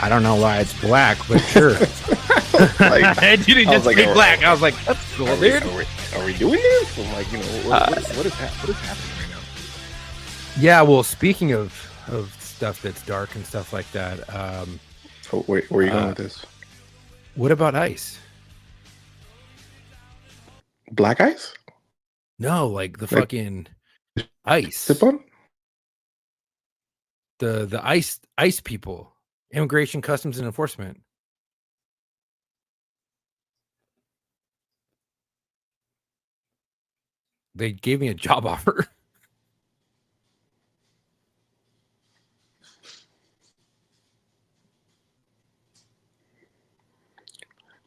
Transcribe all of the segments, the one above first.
I don't know why it's black, but sure. I didn't just like, be black. I was like, that's cool, dude. Are we doing this? I'm like, what is happening right now? Yeah, well, speaking of stuff that's dark and stuff like that, so where are you going with this? What about ice? Black ice? No, like the fucking ice. Sip on? The ice people. Immigration, Customs, and Enforcement. They gave me a job offer.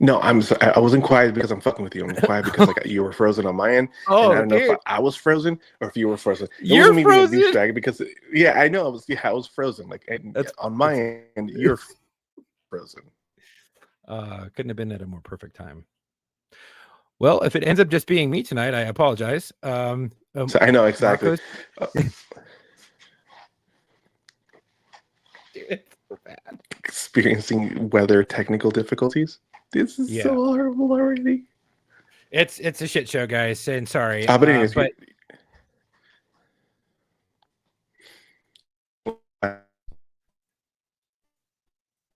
No, I wasn't quiet because I'm fucking with you. I'm quiet because like you were frozen on my end. Oh, and I don't know if I was frozen or if you were frozen. You're frozen because I know I was frozen. Like on my end, you're frozen. Couldn't have been at a more perfect time. Well, if it ends up just being me tonight, I apologize. So I know exactly. It's so bad. Experiencing weather technical difficulties. This is so horrible already. It's a shit show, guys. And sorry. But anyways,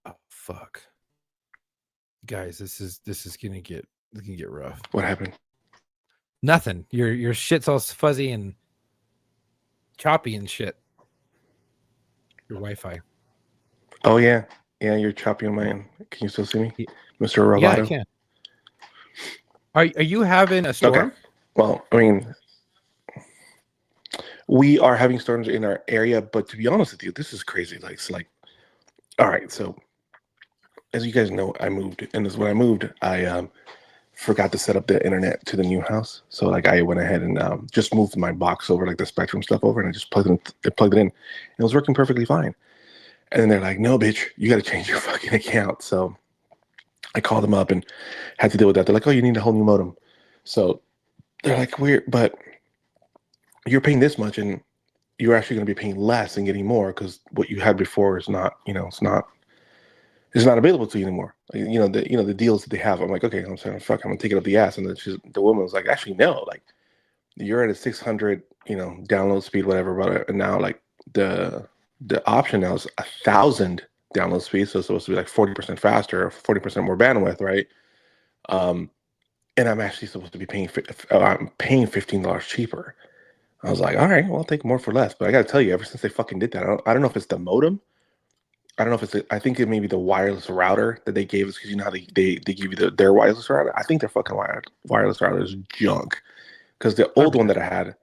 oh fuck, guys, this is gonna get rough. What happened? Nothing. Your shit's all fuzzy and choppy and shit. Your Wi-Fi. Oh yeah, you're choppy on my end. Can you still see me, Mr. Rovato? Yeah, I can. Are you having a storm? Okay. Well, I mean, we are having storms in our area, but to be honest with you, this is crazy. All right. So, as you guys know, I moved, and when I moved, I forgot to set up the internet to the new house. So, I went ahead and just moved my box over, the Spectrum stuff over, and I just plugged it in. It was working perfectly fine. And then they're like, "No, bitch, you got to change your fucking account." So I called them up and had to deal with that. They're like, "Oh, you need a whole new modem." So they're like, "Weird, but you're paying this much, and you're actually going to be paying less and getting more because what you had before is not, it's not available to you anymore. The deals that they have." I'm like, "Okay, I'm saying, fuck, I'm gonna take it up the ass." And then the woman was like, "Actually, no, you're at a 600, download speed, whatever, but now the option now is 1,000 download speed, so it's supposed to be 40% faster, or 40% more bandwidth, right? And I'm actually supposed to be paying $15 cheaper." I was like, "All right, well, I'll take more for less." But I got to tell you, ever since they fucking did that, I don't know if it's the modem. I don't know if I think it may be the wireless router that they gave us, because you know how they give you their wireless router. I think their fucking wireless router is junk, because the old one that I had,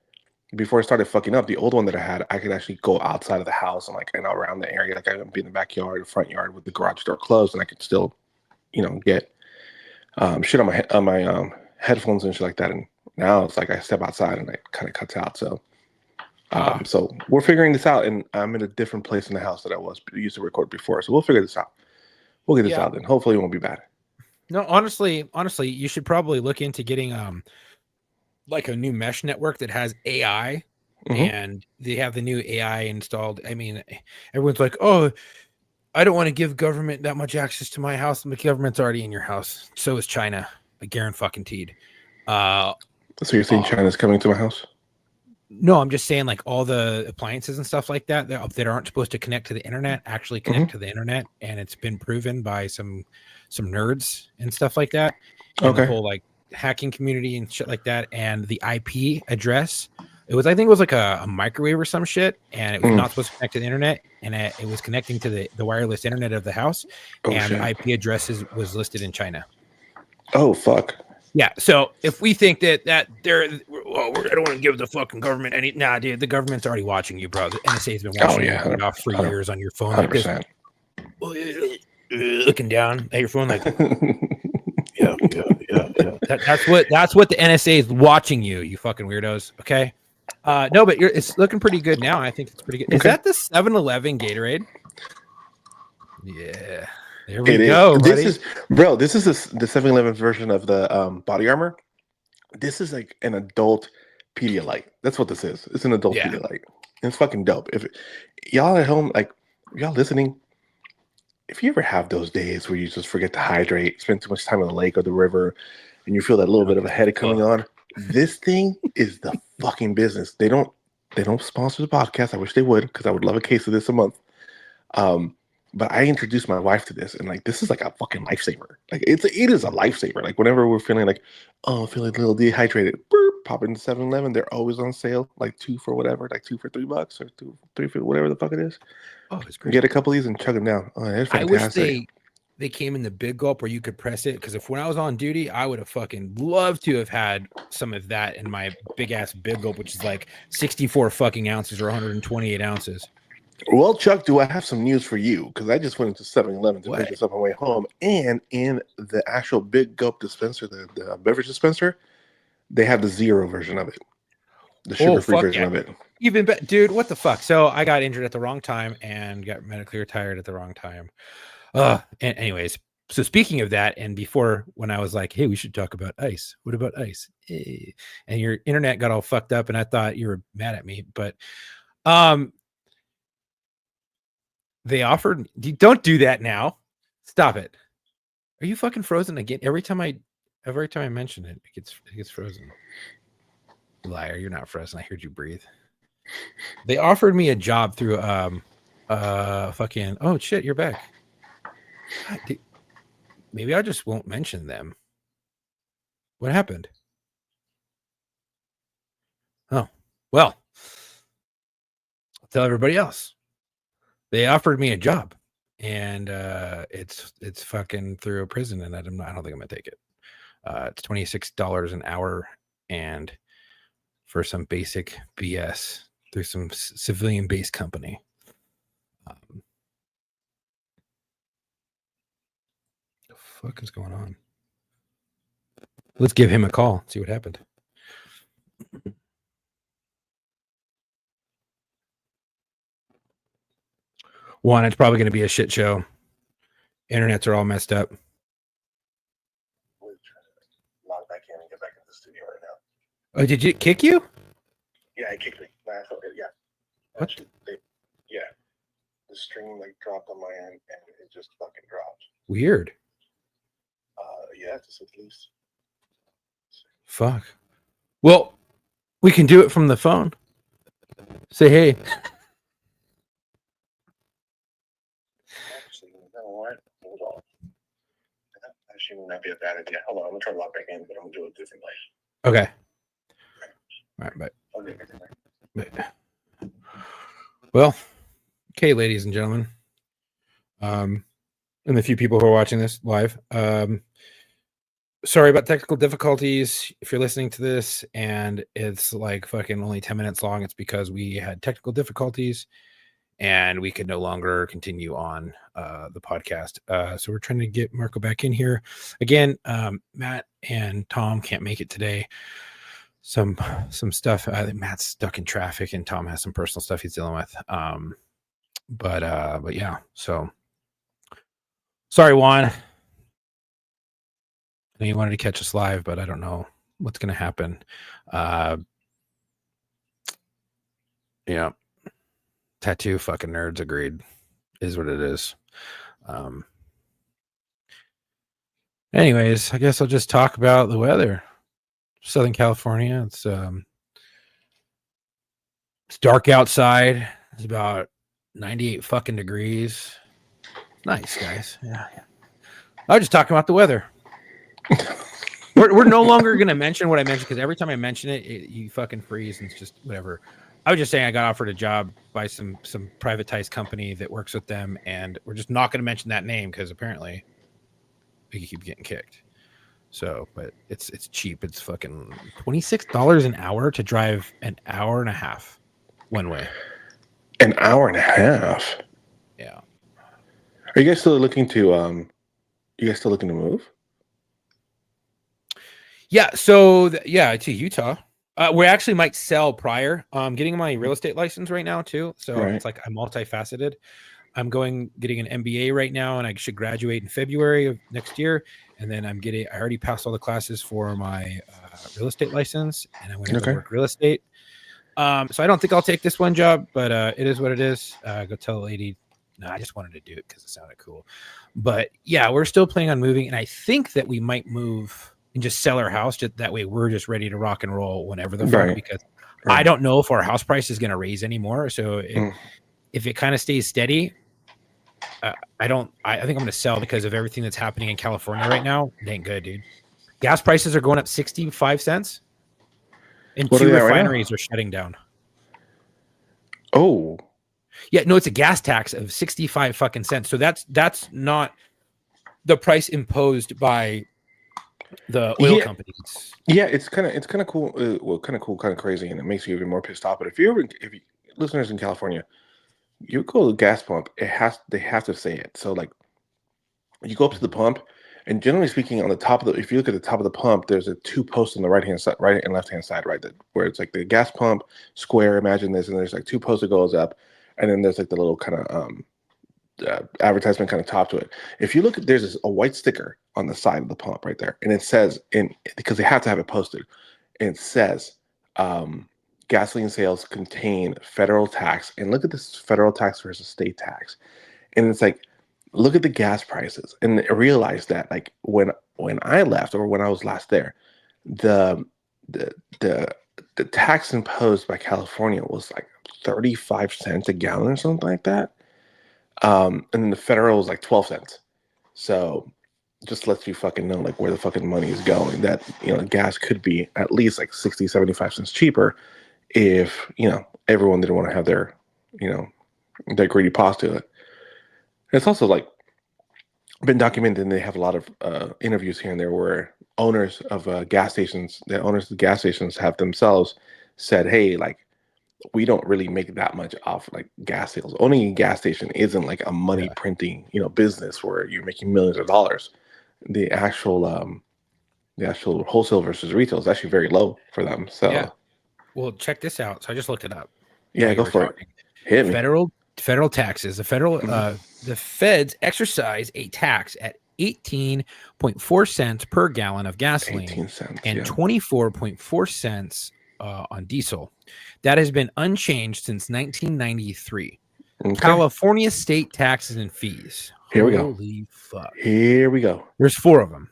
before I started fucking up, the old one that I had, I could actually go outside of the house and around the area. I could be in the backyard, the front yard with the garage door closed, and I could still, get shit on my headphones and shit like that. And now it's like I step outside and it kind of cuts out. So, so we're figuring this out, and I'm in a different place in the house that I used to record before. So we'll figure this out. We'll get this out, and hopefully it won't be bad. No, honestly, you should probably look into getting a new mesh network that has AI, and they have the new AI installed. I mean, everyone's like, "Oh, I don't want to give government that much access to my house." The government's already in your house. So is China. I guarantee. So you're saying China's coming to my house? No, I'm just saying all the appliances and stuff like that that aren't supposed to connect to the internet actually connect to the internet, and it's been proven by some nerds and stuff like that. And the whole hacking community and shit like that, and the IP address. I think it was a microwave or some shit, and it was not supposed to connect to the internet, and it was connecting to the wireless internet of the house, and the IP address was listed in China. Oh fuck. Yeah. So if we think that they're, well, I don't want to give the fucking government any. Nah, dude, the government's already watching you, bro. The NSA's been watching you get off for years on your phone like this, looking down at your phone like, yeah. That's what the NSA is watching you. You fucking weirdos. Okay. No, but it's looking pretty good now. I think it's pretty good. Is that the 7-Eleven Gatorade? Yeah. There we go. This is the 7-Eleven version of the body armor. This is like an adult Pedialyte. That's what this is. It's an adult Pedialyte. And it's fucking dope. If y'all at home, like y'all listening, if you ever have those days where you just forget to hydrate, spend too much time on the lake or the river, and you feel that little bit of a headache coming on, this thing is the fucking business. They don't sponsor the podcast. I wish they would, because I would love a case of this a month. But I introduced my wife to this, and like this is like a fucking lifesaver. Like it is a lifesaver. Like whenever we're feeling like, oh, feeling a little dehydrated, pop into 7-Eleven. They're always on sale, like 2 for whatever, like 2 for $3 or 3 for whatever the fuck it is. Oh, it's great. Get a couple of these and chug them down. Oh, that's fantastic. I wish they came in the big gulp where you could press it, because when I was on duty, I would have fucking loved to have had some of that in my big ass big gulp, which is like 64 fucking ounces or 128 ounces. Well, Chuck, do I have some news for you? Because I just went into 7-Eleven to pick this up on my way home, and in the actual big gulp dispenser, the beverage dispenser, they have the 0 version of it, the sugar-free version of it. Even better, dude. What the fuck? So I got injured at the wrong time and got medically retired at the wrong time. And anyways, so speaking of that, and before when I was like, hey, we should talk about ice. What about ice? And your internet got all fucked up, and I thought you were mad at me, but they offered. Don't do that now. Stop it. Are you fucking frozen again? Every time I mention it, it gets frozen. Liar, you're not frozen. I heard you breathe. They offered me a job through fucking. Oh shit, you're back. God, maybe I just won't mention them. What happened? Oh well, I'll tell everybody else. They offered me a job, and it's fucking through a prison, and I don't think I'm gonna take it. It's $26 an hour, and for some basic BS through some civilian-based company. The fuck is going on? Let's give him a call. See what happened. One, it's probably going to be a shit show. Internets are all messed up. Log back in and get back in the studio right now. Oh, did it kick you? Yeah, it kicked me. Yeah. What? Yeah. The stream like dropped on my end, and it just fucking dropped. Weird. Yeah, to say the least. Fuck. Well, we can do it from the phone. Say hey. Actually, you know what? Hold on. That actually would not be a bad idea. Hold on, I'm gonna try to log back in, but I'm gonna do it differently. Okay. All right, bye. Okay. Bye. Well, okay, ladies and gentlemen. And the few people who are watching this live. Sorry about technical difficulties. If you're listening to this and it's like fucking only 10 minutes long, it's because we had technical difficulties and we could no longer continue on the podcast. So we're trying to get Marco back in here. Again, Matt and Tom can't make it today. Some stuff. Matt's stuck in traffic and Tom has some personal stuff he's dealing with. But yeah, so sorry, Juan. I know you wanted to catch us live, but I don't know what's going to happen. Yeah. Tattoo fucking nerds agreed is what it is. Anyways, I guess I'll just talk about the weather. Southern California. It's dark outside. It's about 98 fucking degrees. Nice, guys. Yeah. I was just talking about the weather. We're no longer going to mention what I mentioned because every time I mention it, you fucking freeze and it's just whatever. I was just saying I got offered a job by some privatized company that works with them, and we're just not going to mention that name because apparently we keep getting kicked. So, but it's cheap. It's fucking $26 an hour to drive an hour and a half one way. An hour and a half. Yeah. Are you guys still looking to move? Yeah. So to Utah. We actually might sell prior. I'm getting my real estate license right now too. So It's like I'm multifaceted. I'm getting an MBA right now, and I should graduate in February of next year. And then I already passed all the classes for my real estate license, and I'm going to go work real estate. So I don't think I'll take this one job, but it is what it is. Go tell the lady. No, I just wanted to do it because it sounded cool. But yeah, we're still planning on moving, and I think that we might move and just sell our house. That way, we're just ready to rock and roll whenever the fuck. Because I don't know if our house price is going to raise anymore. So if it kind of stays steady. I think I'm going to sell because of everything that's happening in California right now. It ain't good, dude. Gas prices are going up 65 cents, and 2 refineries are shutting down. Oh, yeah, no, it's a gas tax of 65 fucking cents. So that's not the price imposed by the oil companies. Yeah, it's kind of cool. Kind of cool, kind of crazy, and it makes you even more pissed off. But if you listeners in California, you go to the gas pump, they have to say it. So like you go up to the pump, and generally speaking, on the top of if you look at the top of the pump, there's a 2 posts on the right and left hand side, right? Where it's like the gas pump square, imagine this, and there's like 2 posts that goes up, and then there's like the little kind of advertisement kind of top to it. If you look at, there's a white sticker on the side of the pump right there, and it says because they have to have it posted, and it says gasoline sales contain federal tax, and look at this federal tax versus state tax, and it's like, look at the gas prices, and I realized that like when I left or when I was last there, the tax imposed by California was like 35 cents a gallon or something like that, and then the federal was like 12 cents. So just lets you fucking know like where the fucking money is going, that gas could be at least like 60 75 cents cheaper if everyone didn't want to have their their greedy paws to it. It's also like been documented, and they have a lot of interviews here and there where owners of gas stations have themselves said, hey, like, we don't really make that much off like gas sales. Owning a gas station isn't like a money printing business where you're making millions of dollars. The actual wholesale versus retail is actually very low for them. So yeah. Well, check this out. So I just looked it up. Yeah, go for it. Hit me. Federal taxes. The feds exercise a tax at 18.4 cents per gallon of gasoline, 18 cents, and 24.4 cents on diesel. That has been unchanged since 1993. Okay. California state taxes and fees. Here we go. Holy fuck. Here we go. There's 4 of them.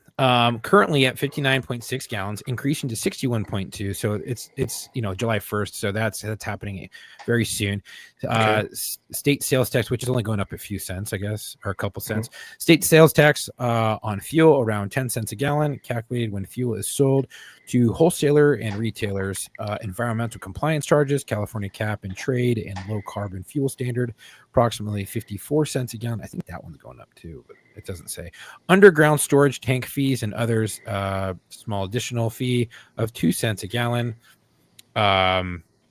Currently at 59.6 gallons, increasing to 61.2. So it's July 1st. So that's happening very soon. Okay. State sales tax, which is only going up a few cents, I guess, or a couple cents. Mm-hmm. State sales tax on fuel around 10 cents a gallon, calculated when fuel is sold to wholesaler and retailers. Environmental compliance charges, California cap and trade and low carbon fuel standard, approximately 54 cents a gallon. I think that one's going up too, but it doesn't say. Underground storage tank fees and others, small additional fee of 2 cents a gallon.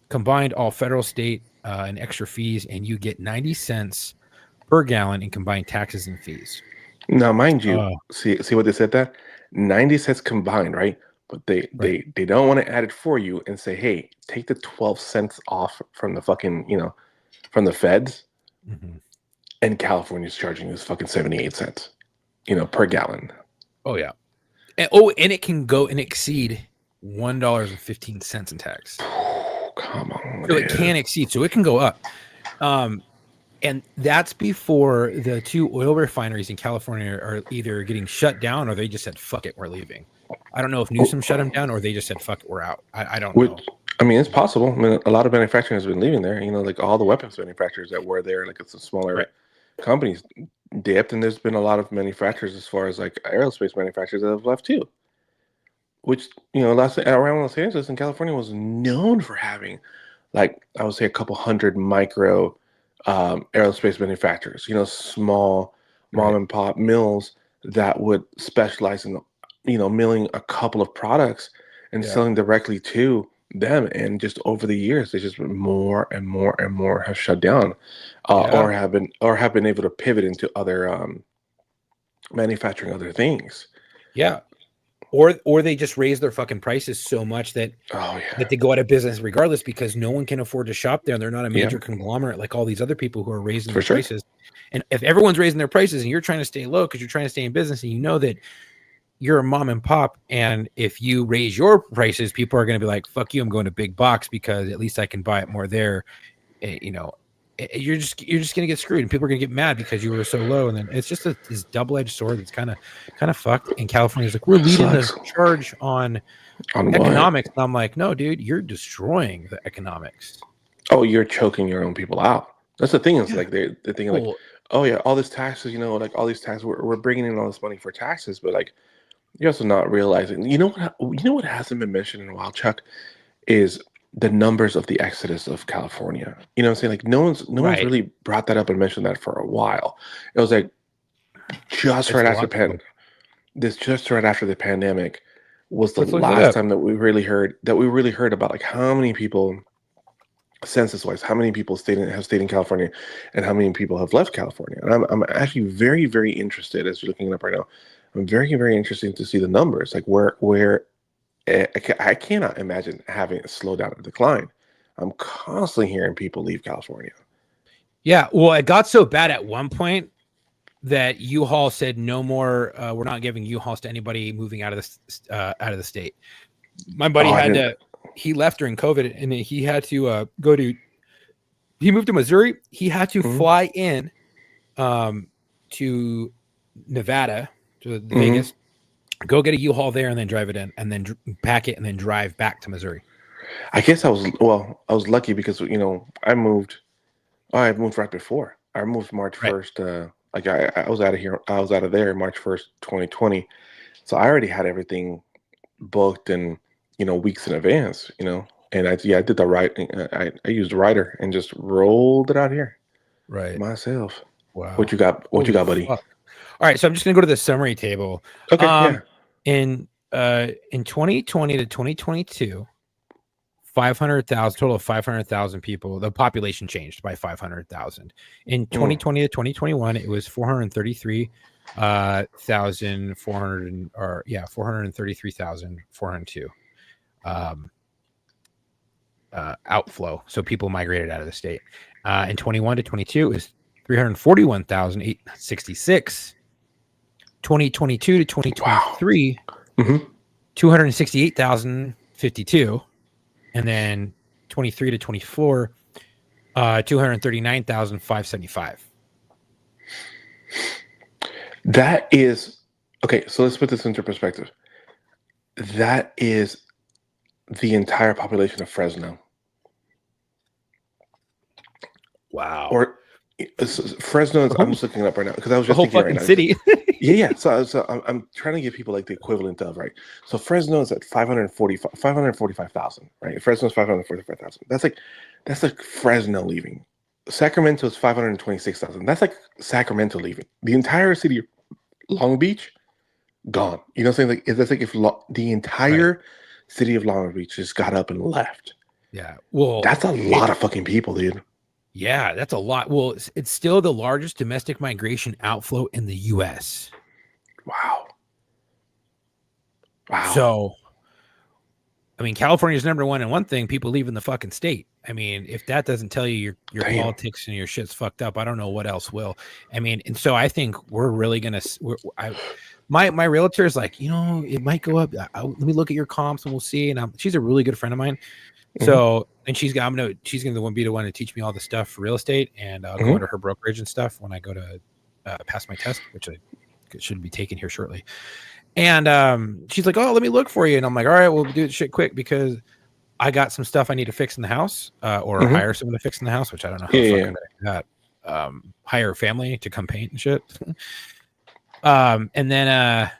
Combined all federal, state, and extra fees, and you get 90 cents per gallon in combined taxes and fees. Now, mind you, see what they said there? 90 cents combined, right? But they don't want to add it for you and say, hey, take the 12 cents off from the fucking, from the feds. Mm-hmm. And California's charging us fucking 78 cents, per gallon. Oh, yeah. And it can go and exceed $1.15 in tax. Come on. So it can exceed. So it can go up. And that's before the 2 oil refineries in California are either getting shut down or they just said, fuck it, we're leaving. I don't know if Newsom shut them down or they just said, fuck it, we're out. I don't know. I mean, it's possible. I mean, a lot of manufacturing has been leaving there. Like all the weapons manufacturers that were there, like it's a smaller companies dipped, and there's been a lot of manufacturers as far as like aerospace manufacturers that have left too. Which, around Los Angeles and California was known for having, like, I would say a couple hundred micro aerospace manufacturers, small mom and pop mills that would specialize in milling a couple of products and selling directly to them. And just over the years, there's just been more and more and more have shut down, or have been able to pivot into other manufacturing other things. Yeah. Or they just raise their fucking prices so much that that they go out of business regardless, because no one can afford to shop there, and they're not a major conglomerate like all these other people who are raising their prices. And if everyone's raising their prices and you're trying to stay low because you're trying to stay in business, and you know that you're a mom and pop, and if you raise your prices, people are going to be like, fuck you, I'm going to big box because at least I can buy it more there. You're just going to get screwed, and people are going to get mad because you were so low. And then it's just this double-edged sword that's kind of fucked. And California's like, we're leading the charge on economics. And I'm like, no, dude, you're destroying the economics. Oh, you're choking your own people out. That's the thing. Is like they're thinking like, oh yeah, all this taxes, like all these taxes, we're bringing in all this money for taxes, but like you're also not realizing. What hasn't been mentioned in a while, Chuck, is the numbers of the exodus of California. You know what I'm saying? Like no one's really brought that up and mentioned that for a while. It was like just right after the pandemic was the last time that we really heard about like how many people, census wise, how many people have stayed in California and how many people have left California. And I'm actually very, very interested, as you're looking it up right now. I'm very, very interested to see the numbers, like where I cannot imagine having it slow down or decline. I'm constantly hearing people leave California. Yeah, well, it got so bad at one point that U-Haul said no more. We're not giving U-Hauls to anybody moving out of the state. My buddy he left during COVID, and he had to he moved to Missouri. He had to fly in to Nevada, to Vegas, go get a U-Haul there, and then drive it in, and then pack it, and then drive back to Missouri. I guess I was lucky because I moved right before. I moved March 1st. I was out of here. I was out of there March 1st, 2020. So I already had everything booked and weeks in advance. And I did the right. I used Ryder and just rolled it out here. Right. Myself. Wow. What you got? What you got, buddy? Fuck. All right. So I'm just gonna go to the summary table. Okay. In 2020 to 2022, 500,000 total of 500,000 people. The population changed by 500,000. In 2020 to 2021, it was 433,402 outflow. So people migrated out of the state. In 21 to 22, it was 341,866. 2022 to 2023, 268,052. And then 23 to 24, 239,575. That is okay. So let's put this into perspective. That is the entire population of Fresno. Wow. Or Fresno. I'm just looking it up right now because I was just thinking right now. City. Yeah. So I'm trying to give people like the equivalent of, right. So Fresno is at 545,000, right? Fresno is 545,000. That's like Fresno leaving. Sacramento is 526,000. That's like Sacramento leaving. The entire city of Long Beach gone. You know what I'm saying? Like that's like if the entire city of Long Beach just got up and left. Yeah. Well, that's a lot of fucking people, dude. Yeah, that's a lot. Well, it's still the largest domestic migration outflow in the U.S. Wow. So, I mean, California's number one in one thing, people leaving the fucking state. I mean, if that doesn't tell you your politics and your shit's fucked up, I don't know what else will. I mean, and so I think we're really going to, my realtor is like, it might go up. Let me look at your comps and we'll see. And she's a really good friend of mine. So, and she's going to be the one to teach me all the stuff for real estate, and I'll go into her brokerage and stuff when I go to pass my test, which I should be taking here shortly. And she's like, "Oh, let me look for you." And I'm like, "All right, we'll do this shit quick because I got some stuff I need to fix in the house, or hire someone to fix in the house, which I don't know how fucking that. Hire a family to come paint and shit." And then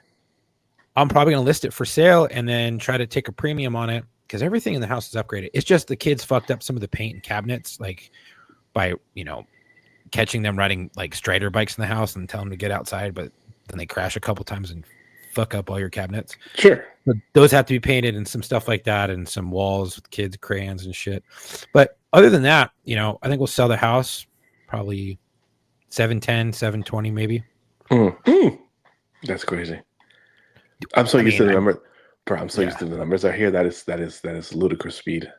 I'm probably gonna list it for sale and then try to take a premium on it, because everything in the house is upgraded. It's just the kids fucked up some of the paint and cabinets, like by catching them riding like Strider bikes in the house and telling them to get outside, but then they crash a couple times and fuck up all your cabinets. Sure. But those have to be painted and some stuff like that, and some walls with kids' crayons and shit. But other than that, I think we'll sell the house probably 710, 720 maybe. That's crazy. I'm so used to the number. Bro, I'm so used to the numbers out here. That is ludicrous speed.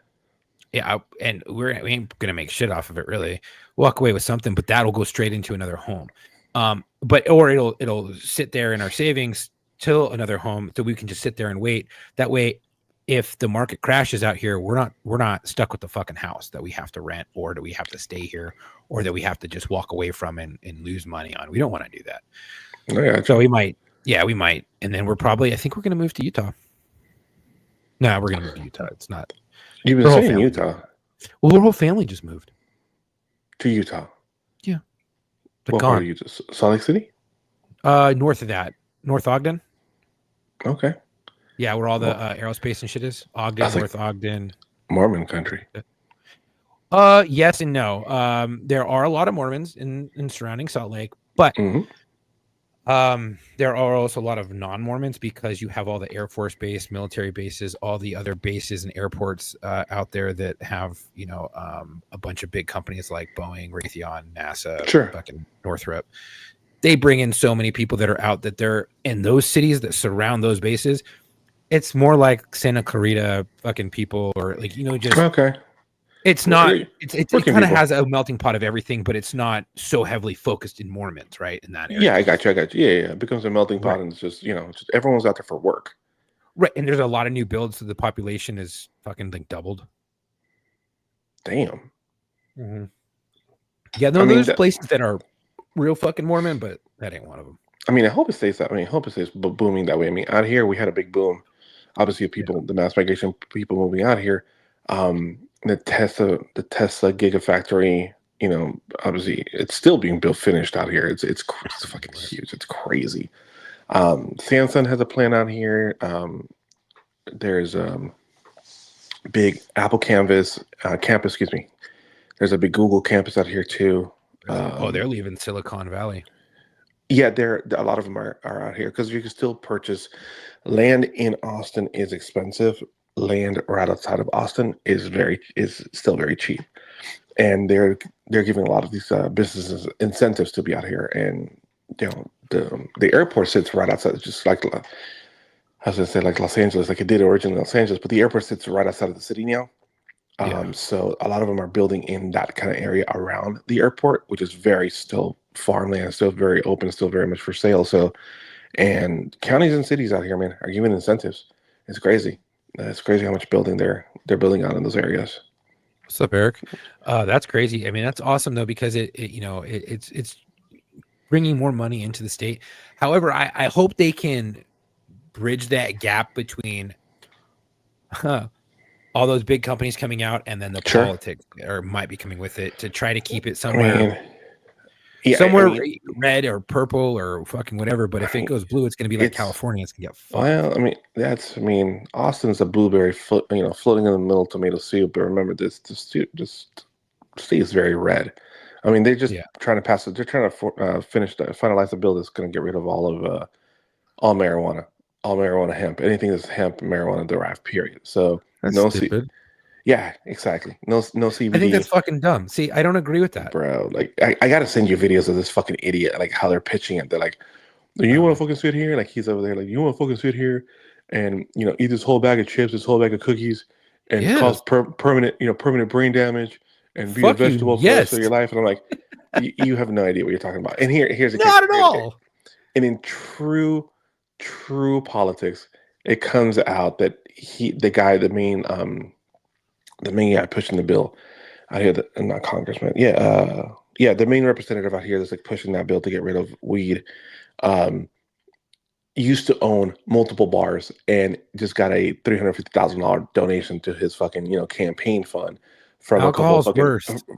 Yeah, and we ain't gonna make shit off of it really. Walk away with something, but that'll go straight into another home. Or it'll sit there in our savings till another home, so we can just sit there and wait. That way, if the market crashes out here, we're not stuck with the fucking house that we have to rent, or that we have to stay here, or that we have to just walk away from and lose money on. We don't want to do that. Oh, yeah, so we might, and then I think we're gonna move to Utah. No, we're gonna move to Utah. It's not. You've been saying Utah. Well, our whole family just moved to Utah. Yeah. What part of Utah? Salt Lake City? North of that. North Ogden. Okay. Yeah, where all the aerospace and shit is. Ogden, North Ogden. Mormon country. Yes and no. There are a lot of Mormons in surrounding Salt Lake, but there are also a lot of non-Mormons because you have all the Air Force base, military bases, all the other bases and airports out there that have, a bunch of big companies like Boeing, Raytheon, NASA, fucking Northrop. They bring in so many people that are out that they're in those cities that surround those bases. It's more like Santa Clarita fucking people, or just okay. It's not. It kind of has a melting pot of everything, but it's not so heavily focused in Mormons, right? In that area. Yeah, I got you. Yeah. It becomes a melting pot, and it's just just everyone's out there for work. Right, and there's a lot of new builds, so the population is fucking doubled. Damn. Mm-hmm. Yeah, there's places that are real fucking Mormon, but that ain't one of them. I mean, I hope it stays that. I hope it stays booming that way. I mean, out here we had a big boom. Obviously, the mass migration, people moving out here. The Tesla Gigafactory, obviously it's still being built, finished out here. It's fucking huge. It's crazy. Samsung has a plant out here. There's big Apple campus. Excuse me. There's a big Google campus out here too. They're leaving Silicon Valley. Yeah, a lot of them are out here because you can still purchase land in Austin. Is expensive. Land right outside of Austin is still very cheap, and they're giving a lot of these businesses incentives to be out here. And the airport sits right outside, just like I was gonna say like Los Angeles, like it did originally in Los Angeles, but the airport sits right outside of the city now. So a lot of them are building in that kind of area around the airport, which is very still farmland, still very open, still very much for sale. So, and counties and cities out here, man, are giving incentives. It's crazy. It's crazy how much building they're building out in those areas. What's up, Eric? That's crazy. I mean, that's awesome though, because it's bringing more money into the state. However, I hope they can bridge that gap between all those big companies coming out and then the politics or might be coming with it to try to keep it somewhere. Red or purple or fucking whatever, but if it goes blue, it's going to be like California. It's going to get fucked. Well, Austin's a blueberry, floating in the middle of tomato soup. But remember, the state is very red. I mean, they're just trying to pass it. They're trying to finalize the bill that's going to get rid of all marijuana, hemp, anything that's hemp, marijuana derived. Period. So that's stupid. Yeah, exactly. No CBD. I think that's fucking dumb. See, I don't agree with that, bro. Like, I gotta send you videos of this fucking idiot, like how they're pitching it. They're like, "You want to fucking sit here?" Like he's over there, like, "You want to fucking sit here and eat this whole bag of chips, this whole bag of cookies, and cause permanent brain damage and be a vegetable for the rest of your life?" And I'm like, "You have no idea what you're talking about." And here's not at all. And in true politics, it comes out that the main guy pushing the bill out here, not congressman, the main representative out here that's like pushing that bill to get rid of weed, used to own multiple bars and just got a $350,000 donation to his fucking campaign fund from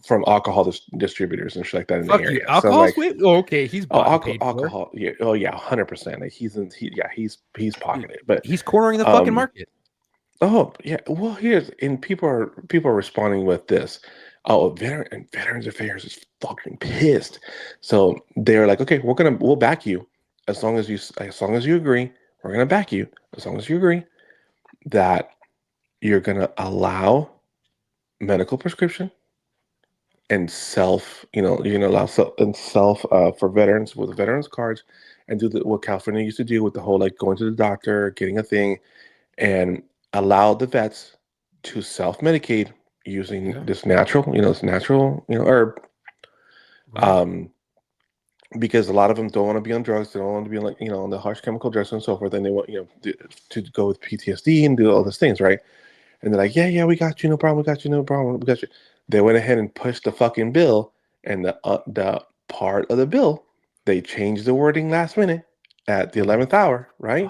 from alcohol distributors and shit like that in the area. Alcohol, okay, he's alcohol, yeah, 100%. Like he's pocketing it, but he's cornering the fucking market. Oh yeah, well people are responding with this. Oh, Veterans Affairs is fucking pissed. So they're like, okay, we'll back you as long as you agree. we're going to back you as long as you agree that you're going to allow medical prescription and self, you're going to allow self for veterans with veterans cards and do what California used to do with the whole like going to the doctor, getting a thing, and allow the vets to self-medicate using this natural, herb. Right. Because a lot of them don't want to be on drugs, they don't want to be on like, on the harsh chemical drugs and so forth, and they want, to go with PTSD and do all those things, right? And they're like, yeah, we got you, no problem, we got you, no problem, we got you. They went ahead and pushed the fucking bill, and the part of the bill, they changed the wording last minute at the 11th hour, right?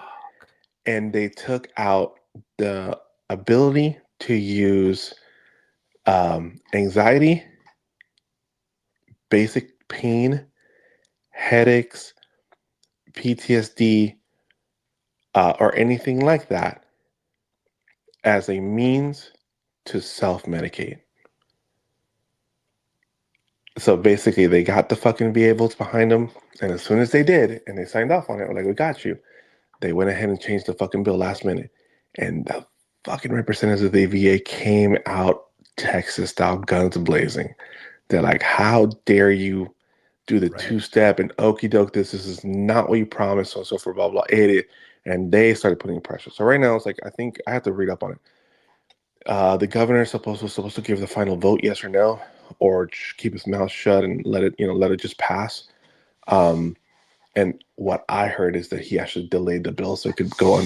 And they took out the ability to use anxiety, basic pain, headaches, PTSD, or anything like that as a means to self-medicate. So basically, they got the fucking VA votes behind them, and as soon as they did, and they signed off on it, like, we got you, they went ahead and changed the fucking bill last minute. And the fucking representatives of the VA came out Texas style, guns blazing. They're like, how dare you do the two-step and okie doke this is not what you promised, so for blah blah, it. And they started putting pressure. So right now it's like, I think I have to read up on it. The governor was supposed to give the final vote, yes or no, or keep his mouth shut and let it just pass. And what I heard is that he actually delayed the bill so it could go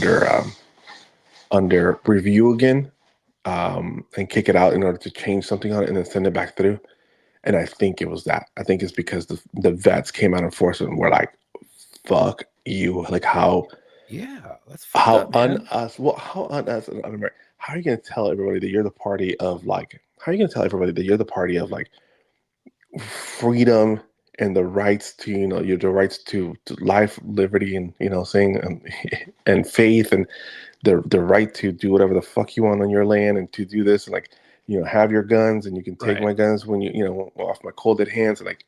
under review again, and kick it out in order to change something on it and then send it back through. And I think it was that. I think it's because the vets came out in force and were like, "Fuck you!" Like how un-American. How are you going to tell everybody that you're the party of like? How are you going to tell everybody that you're the party of like freedom and the rights to you're the rights to life, liberty, and and faith, and the right to do whatever the fuck you want on your land, and to do this and like have your guns, and you can take my guns when off my cold dead hands, and like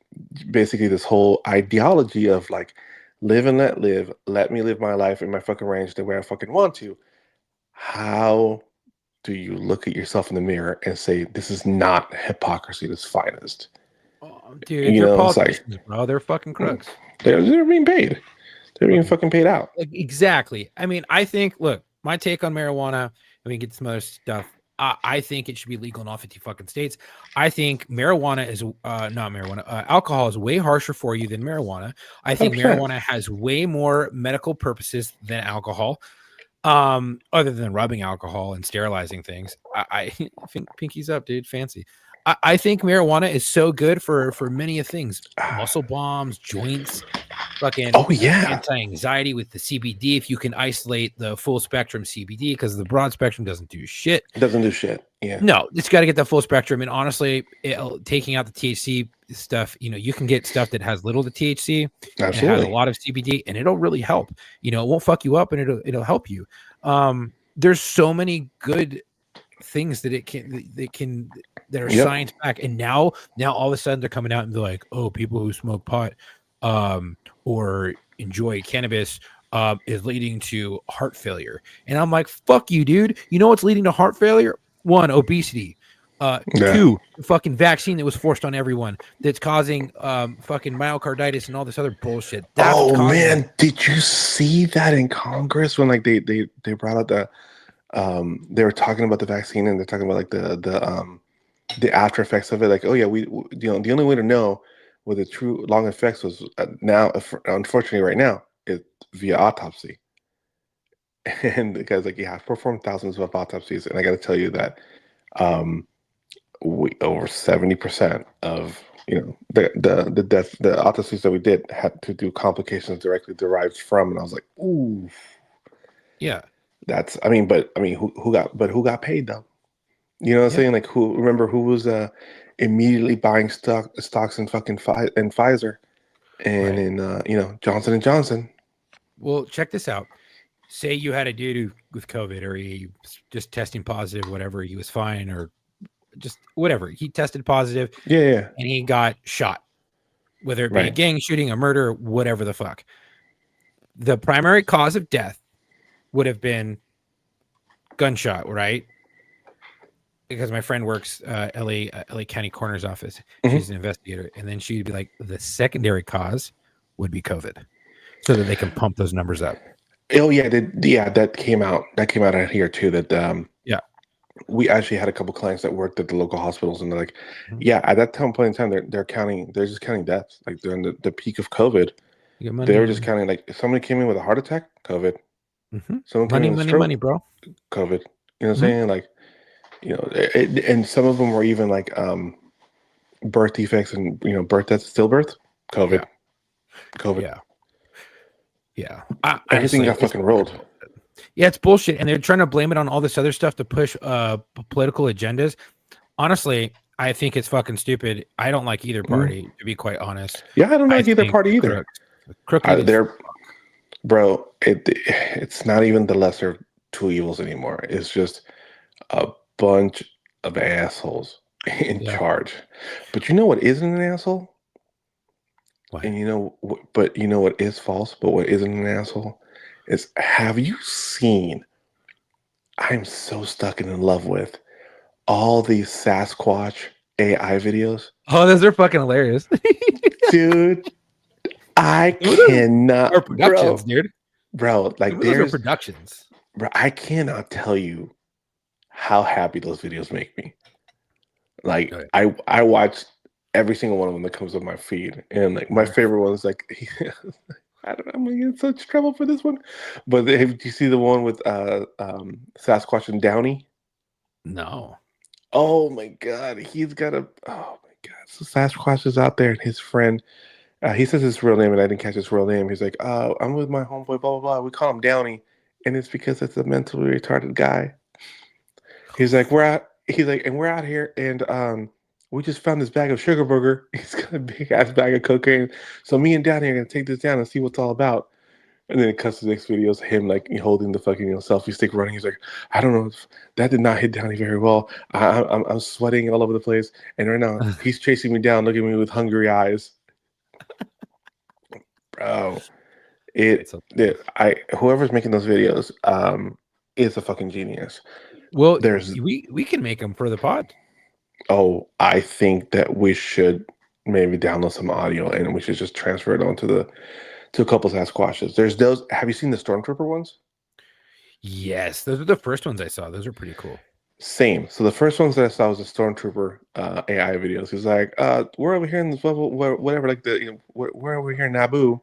basically this whole ideology of like live and let live, let me live my life in my fucking range the way I fucking want to. How do you look at yourself in the mirror and say this is not hypocrisy at its finest? Dude, they're politicians, bro. They're fucking crooks. They're being paid. They're being fucking paid out. Exactly. I mean, I think, look, my take on marijuana, I mean, get some other stuff. I think it should be legal in all 50 fucking states. I think marijuana is alcohol is way harsher for you than marijuana. I think 100%. Marijuana has way more medical purposes than alcohol. Other than rubbing alcohol and sterilizing things. I think pinky's up, dude. Fancy. I think marijuana is so good for many of things. Muscle bombs, joints, fucking anti-anxiety with the CBD. If you can isolate the full spectrum CBD, because the broad spectrum doesn't do shit. It doesn't do shit. Yeah. No, it's got to get the full spectrum. And honestly, taking out the THC stuff, you can get stuff that has little to THC. Absolutely. And has a lot of CBD, and it'll really help. It won't fuck you up, and it'll help you. There's so many good things that that are science backed, and now all of a sudden they're coming out and they're like, oh, people who smoke pot or enjoy cannabis is leading to heart failure. And I'm like, fuck you, dude. You know what's leading to heart failure? 1, obesity. 2, fucking vaccine that was forced on everyone that's causing fucking myocarditis and all this other bullshit. Man, did you see that in Congress when like they brought out the they were talking about the vaccine, and they're talking about like the after effects of it, like, oh yeah, the only way to know what the true long effects was now, unfortunately right now, is via autopsy. And the guy's like, yeah, I've performed thousands of autopsies, and I got to tell you that over 70% of the death, the autopsies that we did had to do complications directly derived from, and I was like, ooh, yeah. That's, who got paid though? You know what I'm saying? Like, who was immediately buying stocks in fucking Pfizer and in Johnson and Johnson? Well, check this out. Say you had a dude with COVID, or he just testing positive, whatever, he was fine, or just whatever. He tested positive. Yeah. And he got shot, whether it be a gang shooting, a murder, whatever the fuck. The primary cause of death would have been gunshot, right? Because my friend works LA County Coroner's Office. She's an investigator, and then she'd be like, the secondary cause would be COVID, so that they can pump those numbers up. Oh yeah, that came out. That came out here too. That we actually had a couple clients that worked at the local hospitals, and they're like, at that point in time, they're just counting deaths. Like during the peak of COVID, they were just counting. Like if somebody came in with a heart attack, COVID. Someone came in with a stroke, money, bro. COVID. You know what I'm saying? Like, you know, and some of them were even like birth defects and birth deaths, stillbirth, COVID, COVID. Yeah. Everything got fucking rolled. Yeah, it's bullshit, and they're trying to blame it on all this other stuff to push political agendas. Honestly, I think it's fucking stupid. I don't like either party, to be quite honest. Yeah, I don't like either party either. Crooked. Bro, it's not even the lesser of two evils anymore. It's just a bunch of assholes in charge. But you know what isn't an asshole? What? And you know what is false, but what isn't an asshole is, have you seen, I'm so stuck in love with all these Sasquatch AI videos. Oh, those are fucking hilarious. Dude, I cannot. Or productions, dude. Bro, like those are productions. Bro, I cannot tell you how happy those videos make me. Like, I watch every single one of them that comes up my feed, and like my favorite one is like, I don't know, I'm gonna get in such trouble for this one, but do you see the one with Sasquatch and Downey? No. Oh my god, he's got a. Oh my god, so Sasquatch is out there, and his friend. He says his real name, and I didn't catch his real name. He's like, I'm with my homeboy, blah, blah, blah. We call him Downey, and it's because it's a mentally retarded guy. He's like, we're out here, and we just found this bag of Sugar Burger. He's got a big-ass bag of cocaine. So me and Downey are going to take this down and see what's all about. And then it cuts to the next videos, him, like, holding the fucking selfie stick running. He's like, I don't know. That did not hit Downey very well. I'm sweating all over the place. And right now, he's chasing me down, looking at me with hungry eyes. Bro, whoever's making those videos is a fucking genius. Well, we can make them for the pod. Oh, I think that we should maybe download some audio and we should just transfer it onto to a couple of Sasquatches. There's those. Have you seen the Stormtrooper ones? Yes, those are the first ones I saw. Those are pretty cool. Same. So the first ones that I saw was the Stormtrooper AI videos. He's like, we're over here in this level, whatever, like we're over here in Naboo.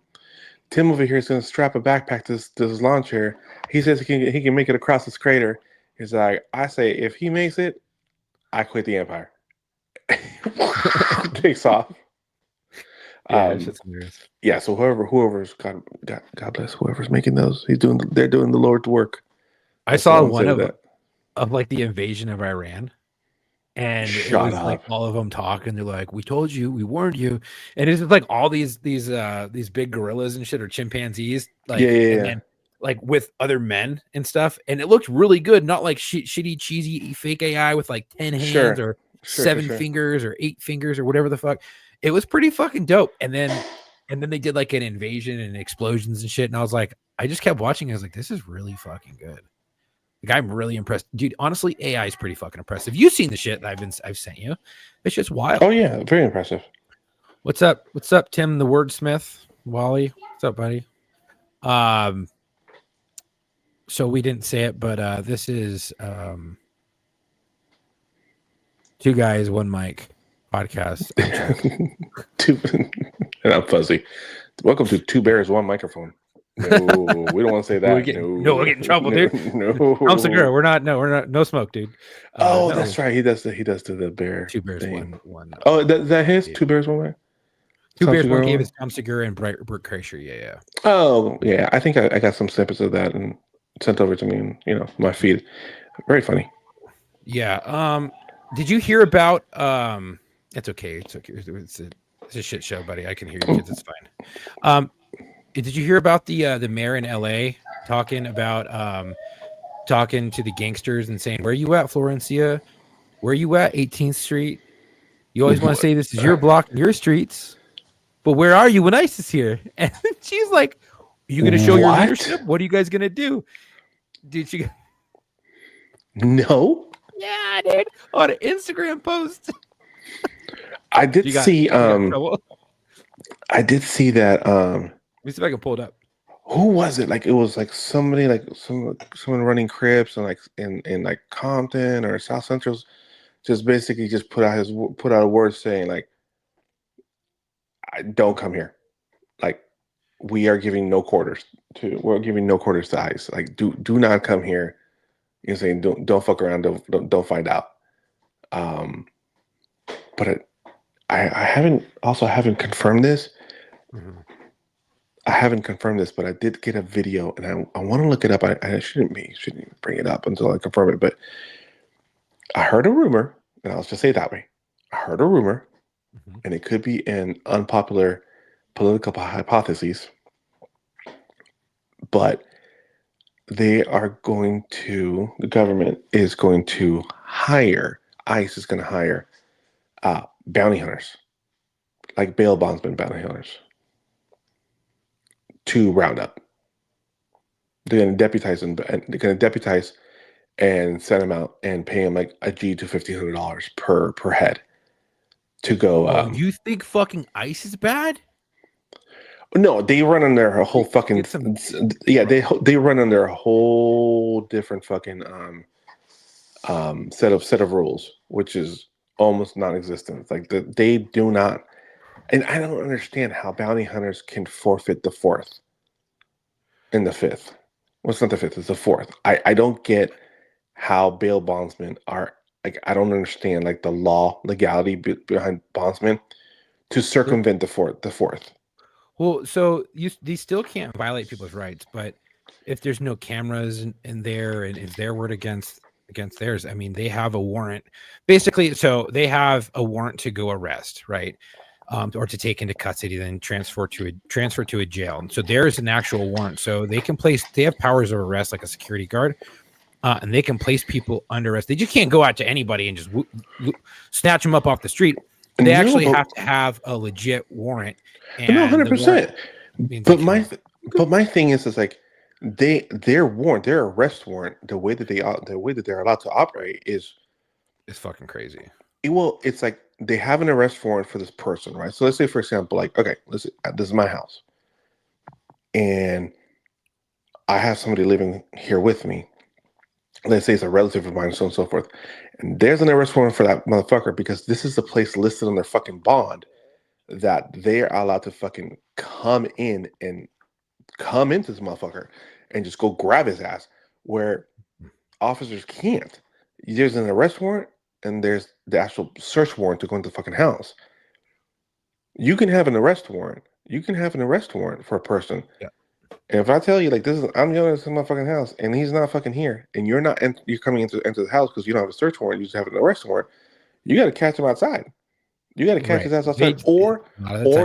Tim over here is going to strap a backpack to this lawn chair. He says he can make it across this crater. He's like, I say, if he makes it, I quit the Empire. Takes off. Yeah, so whoever's God bless whoever's making those. They're doing the Lord's work. I saw one of like the invasion of Iran, and it was like all of them talking. They're like, "We told you, we warned you," and it's just like all these big gorillas and shit, or chimpanzees, like and then, like with other men and stuff, and it looked really good. Not like shitty, cheesy fake AI with like 10 hands or seven fingers or 8 fingers or whatever the fuck. It was pretty fucking dope. And then they did like an invasion and explosions and shit. And I was like, I just kept watching. I was like, this is really fucking good. Like, I'm really impressed, dude. Honestly, AI is pretty fucking impressive. You've seen the shit that I've sent you. It's just wild. Oh yeah, very impressive. What's up? What's up, Tim the Wordsmith? Wally, what's up, buddy? So we didn't say it, but this is Two Guys, One Mic podcast. And I'm fuzzy. Welcome to Two Bears, One Microphone. No, we don't want to say that. We'll get in trouble, dude. No, I'm Segura. We're not. No smoke, dude. No. That's right. He does the bear. Two Bears, thing. one. Oh, that his dude. Two Bears, One Mic. Two Bears, One Cave is Tom Segura and Brett Kreischer. Yeah. Oh yeah, I think I got some snippets of that and sent over to me, and my feed. Very funny. Yeah. Did you hear about? It's okay. It's a shit show, buddy. I can hear you kids. It's fine. Did you hear about the mayor in LA talking to the gangsters and saying, "Where you at, Florencia? Where you at, 18th Street? You always want to say this is your block and your streets, but where are you when ICE is here?" And she's like, "Are you going to show your leadership? What are you guys going to do?" Did you? No. Yeah, dude. On an Instagram post. I did see. I did see that. Let me see if I can pull it up. Who was it? Like it was like somebody, like someone running Crips and like in like Compton or South Central, just basically just put out a word saying like, don't come here. Like we're giving no quarters to ICE. Like do not come here. You're saying don't fuck around. Don't find out. But I haven't confirmed this. Mm-hmm. I haven't confirmed this, but I did get a video, and I want to look it up. I shouldn't bring it up until I confirm it. But I heard a rumor, and I'll just say it that way. I heard a rumor, and it could be an unpopular political hypothesis, but the government is going to hire, ICE is going to hire bounty hunters, like bail bondsman bounty hunters, to round up. They're going to deputize them, and they're going to deputize and send them out and pay them like a G to $1,500 per head to go. You think fucking ICE is bad? No, they run on their whole fucking They run on their whole different fucking set of rules, which is almost non-existent. It's like they do not. And I don't understand how bounty hunters can forfeit the fourth and the fifth. Well, it's not the fifth, it's the fourth. I don't get how bail bondsmen are, like, I don't understand, like, the legality behind bondsmen to circumvent the fourth. Well, so they still can't violate people's rights, but if there's no cameras in there and is their word against theirs, I mean, they have a warrant. Basically, so they have a warrant to go arrest, right? Or to take into custody, then transfer to a jail. And so there is an actual warrant. So they have powers of arrest like a security guard, and they can place people under arrest. They just can't go out to anybody and just snatch them up off the street. They actually have to have a legit warrant. And no, 100%. But my thing is like their arrest warrant, the way that they're allowed to operate is fucking crazy. It's like they have an arrest warrant for this person, right? So let's say, for example, like, okay, this is my house, and I have somebody living here with me. Let's say it's a relative of mine, so on and so forth. And there's an arrest warrant for that motherfucker because this is the place listed on their fucking bond that they are allowed to fucking come into this motherfucker and just go grab his ass, where officers can't. There's an arrest warrant and there's the actual search warrant to go into the fucking house. You can have an arrest warrant. For a person. Yeah. And if I tell you, like, I'm going to my fucking house and he's not fucking here, and you're coming into the house because you don't have a search warrant, you just have an arrest warrant, you got to catch him outside. You got to catch his ass outside, or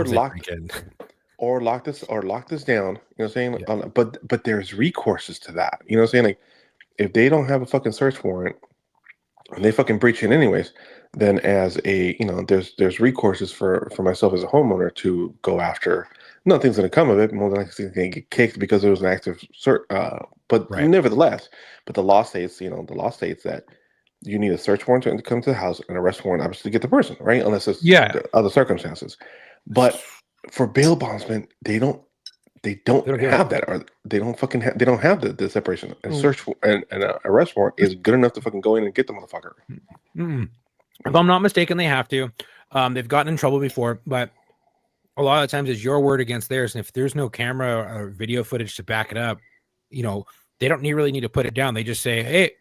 lock this down. You know what I'm saying? Yeah. But there's recourses to that. You know what I'm saying? Like, if they don't have a fucking search warrant and they fucking breach it anyways, then there's recourses for myself as a homeowner to go after. Nothing's going to come of it. More than likely, going to get kicked because there was an active search. Nevertheless, but the law states that you need a search warrant to come to the house, and arrest warrant obviously to get the person, right? Unless it's other circumstances. But for bail bondsmen, they don't have that, or they don't have the separation. And search and arrest warrant is good enough to fucking go in and get the motherfucker. Mm-hmm. If I'm not mistaken, they have to. They've gotten in trouble before, but a lot of times it's your word against theirs. And if there's no camera or video footage to back it up, they don't really need to put it down. They just say, "Hey,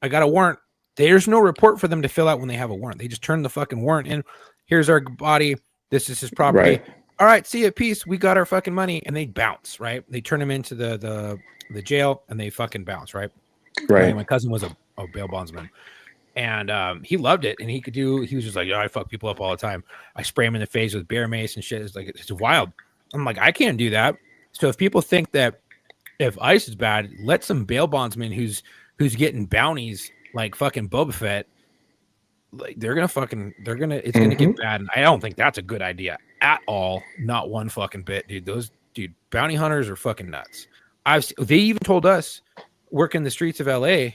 I got a warrant." There's no report for them to fill out when they have a warrant. They just turn the fucking warrant in. Here's our body. This is his property. Right. All right, see you, peace. We got our fucking money, and they bounce. Right? They turn him into the jail, and they fucking bounce. Right? Right. My cousin was a bail bondsman, and he loved it. And he was just like, "Yeah, I fuck people up all the time. I spray them in the face with bear mace and shit. It's wild." I'm like, I can't do that. So if people think that if ICE is bad, let some bail bondsman who's getting bounties like fucking Boba Fett, like it's gonna get bad. And I don't think that's a good idea at all. Not one fucking bit, dude. Bounty hunters are fucking nuts. They even told us working the streets of LA,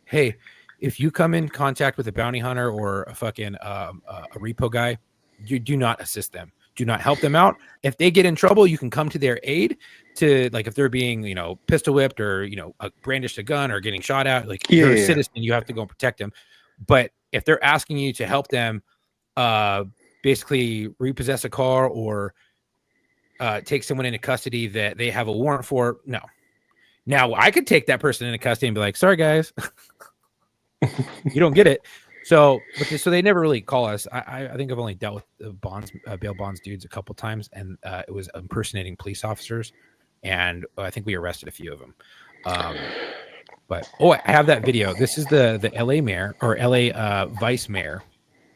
hey, if you come in contact with a bounty hunter or a fucking a repo guy, you do not assist them. Do not help them out. If they get in trouble, you can come to their aid. To like if they're being pistol whipped or brandished a gun or getting shot at, like you're a citizen, you have to go and protect them. But if they're asking you to help them, basically repossess a car or take someone into custody that they have a warrant for, no. Now I could take that person into custody and be like, sorry guys, you don't get it. So they never really call us. I think I've only dealt with bail bonds dudes a couple times, and it was impersonating police officers, and I think we arrested a few of them. But I have that video. This is the LA mayor or LA vice mayor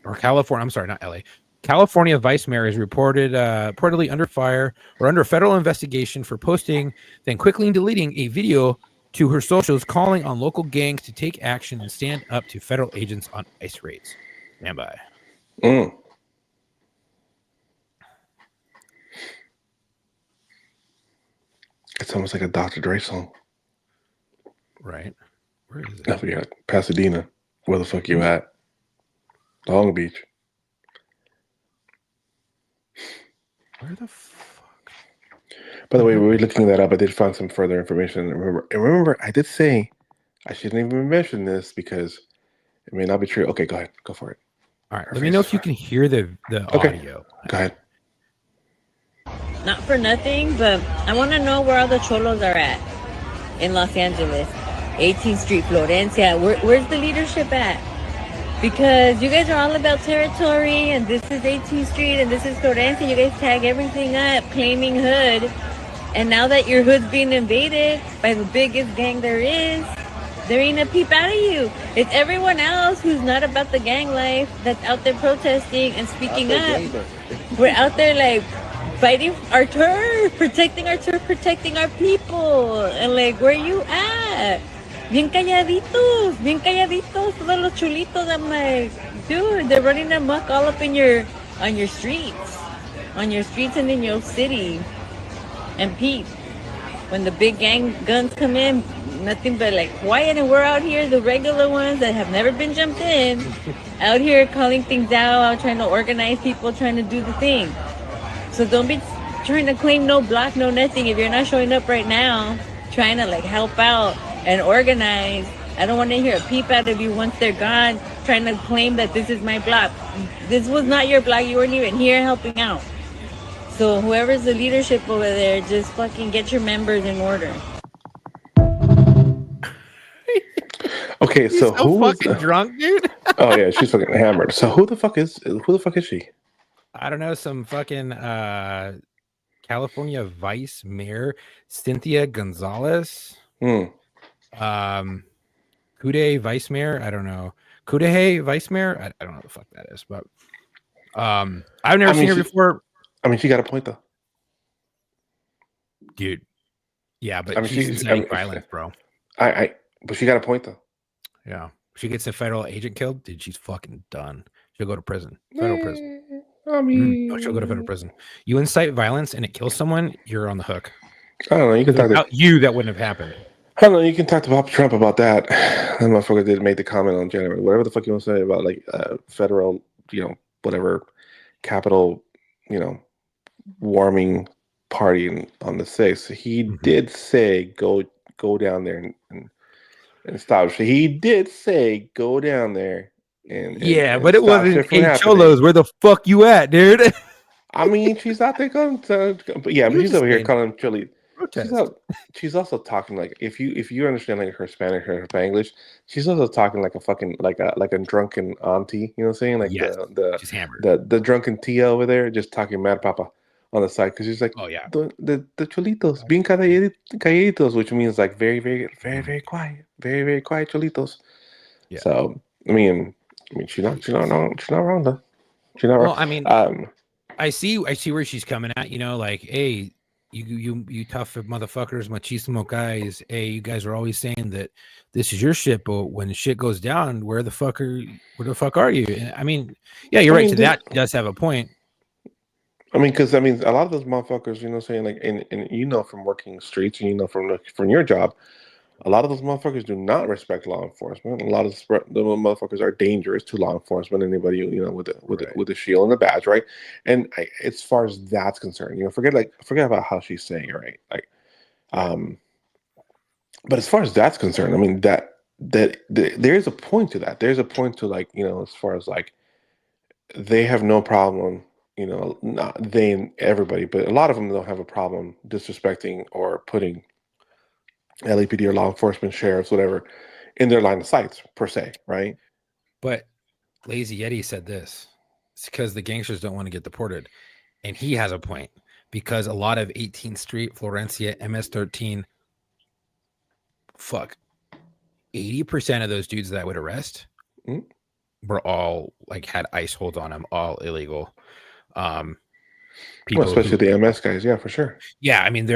or California. I'm sorry, not LA. California vice mayor is reportedly under fire or under federal investigation for posting, then quickly deleting a video to her socials calling on local gangs to take action and stand up to federal agents on ICE raids. Stand by. It's almost like a Dr. Dre song. Right. Where is it? I forgot. Pasadena. Where the fuck you at? Long Beach. Where the fuck? By the way, we were looking that up. I did find some further information. Remember, I did say I shouldn't even mention this because it may not be true. Okay, go ahead. Go for it. All right. Let me know if you can hear the audio. Go ahead. Not for nothing, but I want to know where all the cholos are at in Los Angeles. 18th Street, Florencia. Where's the leadership at? Because you guys are all about territory, and this is 18th Street, and this is Florencia. You guys tag everything up, claiming hood. And now that your hood's being invaded by the biggest gang there is, there ain't a peep out of you. It's everyone else who's not about the gang life that's out there protesting and speaking up. We're out there like fighting our turf, protecting our people. And like, where you at? Bien calladitos, todos los chulitos. I'm like, dude, they're running amok all up on your streets and in your city. And Pete, when the big gang guns come in, nothing but like quiet, and we're out here, the regular ones that have never been jumped in, out here calling things out, trying to organize people, trying to do the thing. So don't be trying to claim no block, no nothing. If you're not showing up right now, trying to like help out and organize, I don't want to hear a peep out of you once they're gone, trying to claim that this is my block. This was not your block. You weren't even here helping out. So whoever's the leadership over there, just fucking get your members in order. Okay, so who fucking drunk, dude? Oh yeah, she's fucking hammered. So who the fuck is she? I don't know, some fucking California vice mayor Cynthia Gonzalez. Kude vice mayor, I don't know. Kudehe vice mayor, I don't know what the fuck that is, but I've never seen her before. I mean, she got a point though, dude. Yeah, but she's inciting violence, bro. But she got a point though. Yeah, she gets a federal agent killed, dude. She's fucking done. She'll go to prison, federal prison. I mean, she'll go to federal prison. You incite violence and it kills someone, you're on the hook. I don't know. You can talk about that wouldn't have happened. I don't know. You can talk to Bob Trump about that. That motherfucker did make the comment on January, whatever the fuck you want to say about like federal, whatever capital, warming party on the 6th. He did say go down there and stop. So he did say go down there and but it wasn't hey cholos. Where the fuck you at, dude? I mean, she's out there going to, but she's over here calling Chile. She's also talking like if you understand like her Spanish or her Spanglish, she's also talking like a fucking like a drunken auntie. You know what I'm saying? Like the drunken tia over there, just talking mad papa on the side because she's like, oh yeah, the cholitos, bien calladitos, which means like very very very very quiet, very very quiet cholitos. Yeah. So I mean she's not wrong though. She's not wrong. Well, I mean, I see where she's coming at. Like hey. You tough motherfuckers, machismo guys. Hey, you guys are always saying that this is your shit, but when shit goes down, where the fuck are you? I mean, yeah, you're right. That does have a point. I mean, because a lot of those motherfuckers, saying like, and from working streets, and from your job, A lot of those motherfuckers do not respect law enforcement. A lot of the motherfuckers are dangerous to law enforcement. Anybody, you know, with a shield and a badge, right? And as far as that's concerned, you know, forget about how she's saying it, right? Like, but as far as that's concerned, I mean that there is a point to that. There's a point to, like, you know, as far as like they have no problem, you know, not they and everybody, but a lot of them don't have a problem disrespecting or putting LAPD or law enforcement, sheriffs, whatever, in their line of sights per se, right? But Lazy Yeti said this: it's because the gangsters don't want to get deported, and he has a point, because a lot of 18th Street, Florencia, MS-13, 80% of those dudes that I would arrest were all like had ICE holds on them, all illegal. People, especially the MS guys, yeah, for sure. Yeah, I mean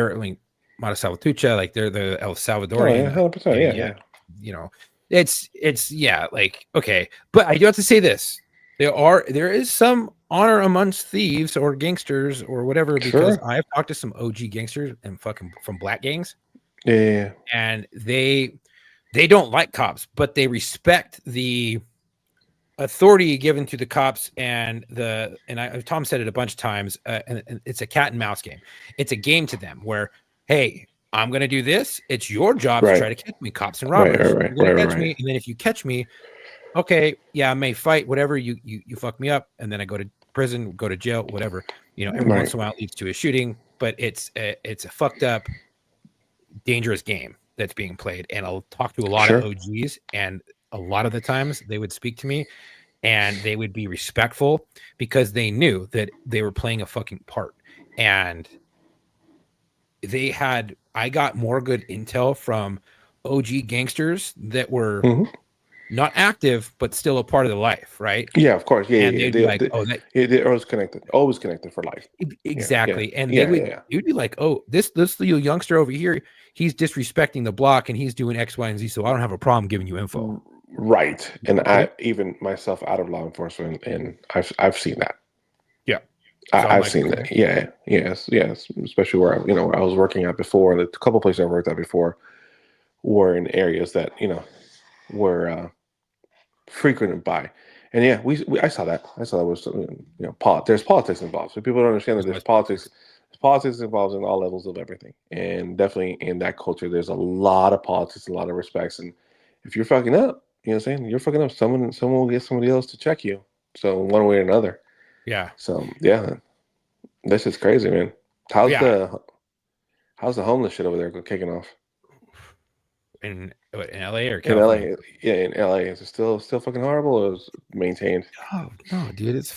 Mata Salvatrucha, like they're the El Salvadorian. 100%, yeah. You know, it's yeah, like, okay, but I do have to say this: there is some honor amongst thieves or gangsters or whatever, because I've talked to some OG gangsters and fucking from black gangs. Yeah. And they don't like cops, but they respect the authority given to the cops, and Tom said it a bunch of times, and it's a cat and mouse game. It's a game to them where, hey, I'm going to do this. It's your job to try to catch me, cops and robbers. You're going to catch me, and then if you catch me, okay, yeah, I may fight, whatever. You fuck me up, and then I go to prison, go to jail, whatever. You know, every once in a while it leads to a shooting, but it's a fucked up, dangerous game that's being played. And I'll talk to a lot of OGs, and a lot of the times they would speak to me and they would be respectful because they knew that they were playing a fucking part. And I got more good intel from OG gangsters that were not active, but still a part of the life, right? Yeah, of course. Yeah, and they'd be like, they're always connected for life. Exactly. Yeah. And you'd be like, oh, this little youngster over here, he's disrespecting the block and he's doing X, Y, and Z, so I don't have a problem giving you info. Right. And I even myself out of law enforcement, and I've seen that. Yeah. So I've seen that. Yeah. Yes. Especially where I was working at before. The couple places I worked at before were in areas that, were frequented by, and I saw that. I saw that was there's politics involved. So people don't understand that there's politics. There's politics involved in all levels of everything, and definitely in that culture, there's a lot of politics, a lot of respects. And if you're fucking up, what I'm saying, you're fucking up. Someone will get somebody else to check you. So one way or another. Yeah. So yeah, this is crazy, man. How's the homeless shit over there kicking off? In LA or California? In LA, yeah, in LA. Is it still fucking horrible, or is it maintained? Oh no, dude, it's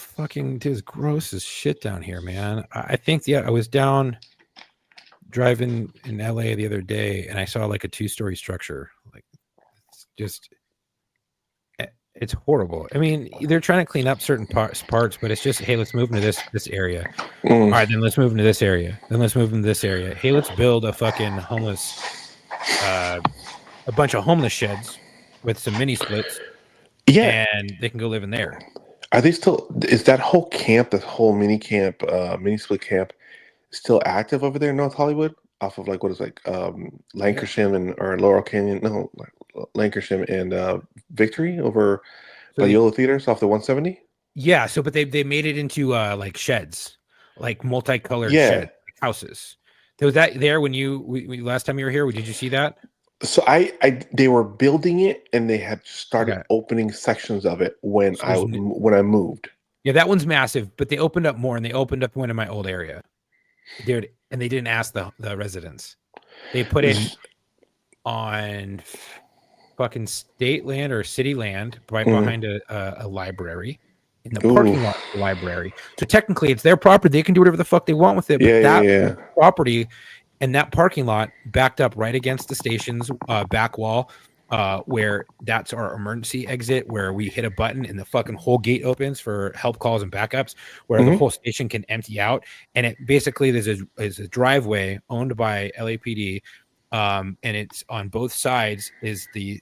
gross as shit down here, man. I think I was down driving in LA the other day, and I saw like a 2-story structure. Like, it's horrible. I mean, they're trying to clean up certain parts, but it's just, hey, let's move into this area. All right, then let's move into this area. Then let's move into this area. Hey, let's build a fucking homeless, a bunch of homeless sheds with some mini splits. Yeah, and they can go live in there. Are they still? Is that whole camp, that whole mini camp, mini split camp, still active over there in North Hollywood? Off of like what is Lankershim or Laurel Canyon? No, Lankershim and Victory over Loyola Theaters off the 170. Yeah, so but they made it into like sheds, like multicolored shed houses. Was that there when we last time you were here? Did you see that? So they were building it, and they had started opening sections of it when I moved. Yeah, that one's massive, but they opened up more, and they opened up one in my old area, dude. And they didn't ask the residents. They put it on fucking state land or city land right behind a library in the parking lot of the library. So technically, it's their property. They can do whatever the fuck they want with it. But property and that parking lot backed up right against the station's back wall, where that's our emergency exit, where we hit a button and the fucking whole gate opens for help calls and backups, where the whole station can empty out. And it basically is a driveway owned by LAPD, and it's on both sides is the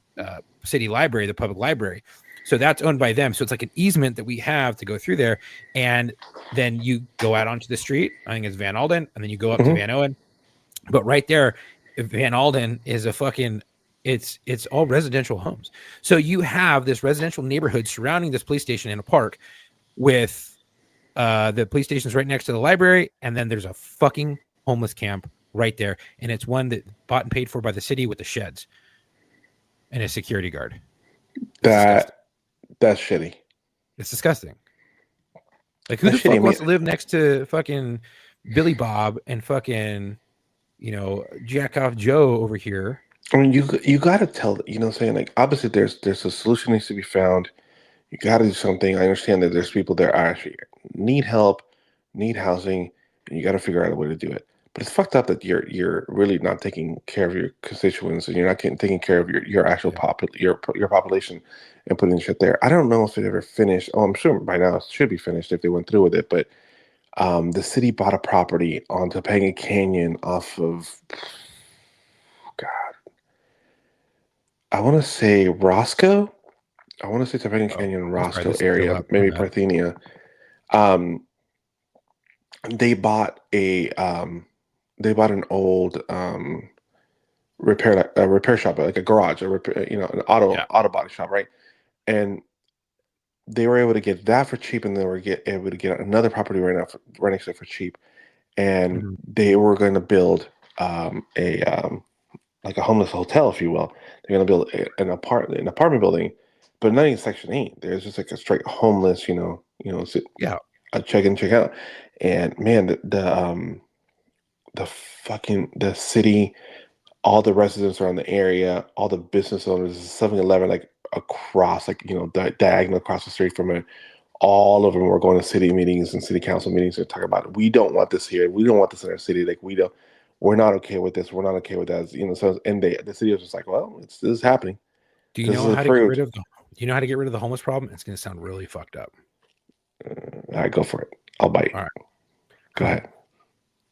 city library, the public library. So that's owned by them. So it's like an easement that we have to go through there. And then you go out onto the street. I think it's Van Alden, and then you go up to Van Owen. But right there, Van Alden is a fucking It's all residential homes. So you have this residential neighborhood surrounding this police station in a park with the police station's right next to the library, and then there's a fucking homeless camp right there, and it's one that bought and paid for by the city with the sheds and a security guard. That's shitty. It's disgusting. Like, who the fuck wants to live next to fucking Billy Bob and fucking, Jack Off Joe over here? I mean, you got to tell, what I'm saying? Like, obviously there's a solution needs to be found. You got to do something. I understand that there's people that actually need help, need housing, and you got to figure out a way to do it. But it's fucked up that you're really not taking care of your constituents, and you're not taking care of your actual your population and putting shit there. I don't know if it ever finished. Oh, I'm sure by now it should be finished if they went through with it. But the city bought a property on Topanga Canyon off of, God, I want to say Roscoe. I want to say Topanga Canyon, Roscoe area, maybe Parthenia. They bought an old repair shop, like a garage, an auto body shop, right? And they were able to get that for cheap, and they were able to get another property right next to it for cheap. And they were going to build like a homeless hotel, if you will. They're going to build an apartment building, but not in Section 8. There's just like a straight homeless, a check in, check out. And man, the city, all the residents around the area, all the business owners, 7-Eleven, like across, diagonal across the street from it, all of them were going to city meetings and city council meetings and talking about it. We don't want this here. We don't want this in our city. Like, we're not okay with this. We're not okay with that. So, and the city was just like, well, this is happening. Do you know how to get rid of? Do you know how to get rid of the homeless problem? It's going to sound really fucked up. All right, go for it. I'll bite. All right, go ahead.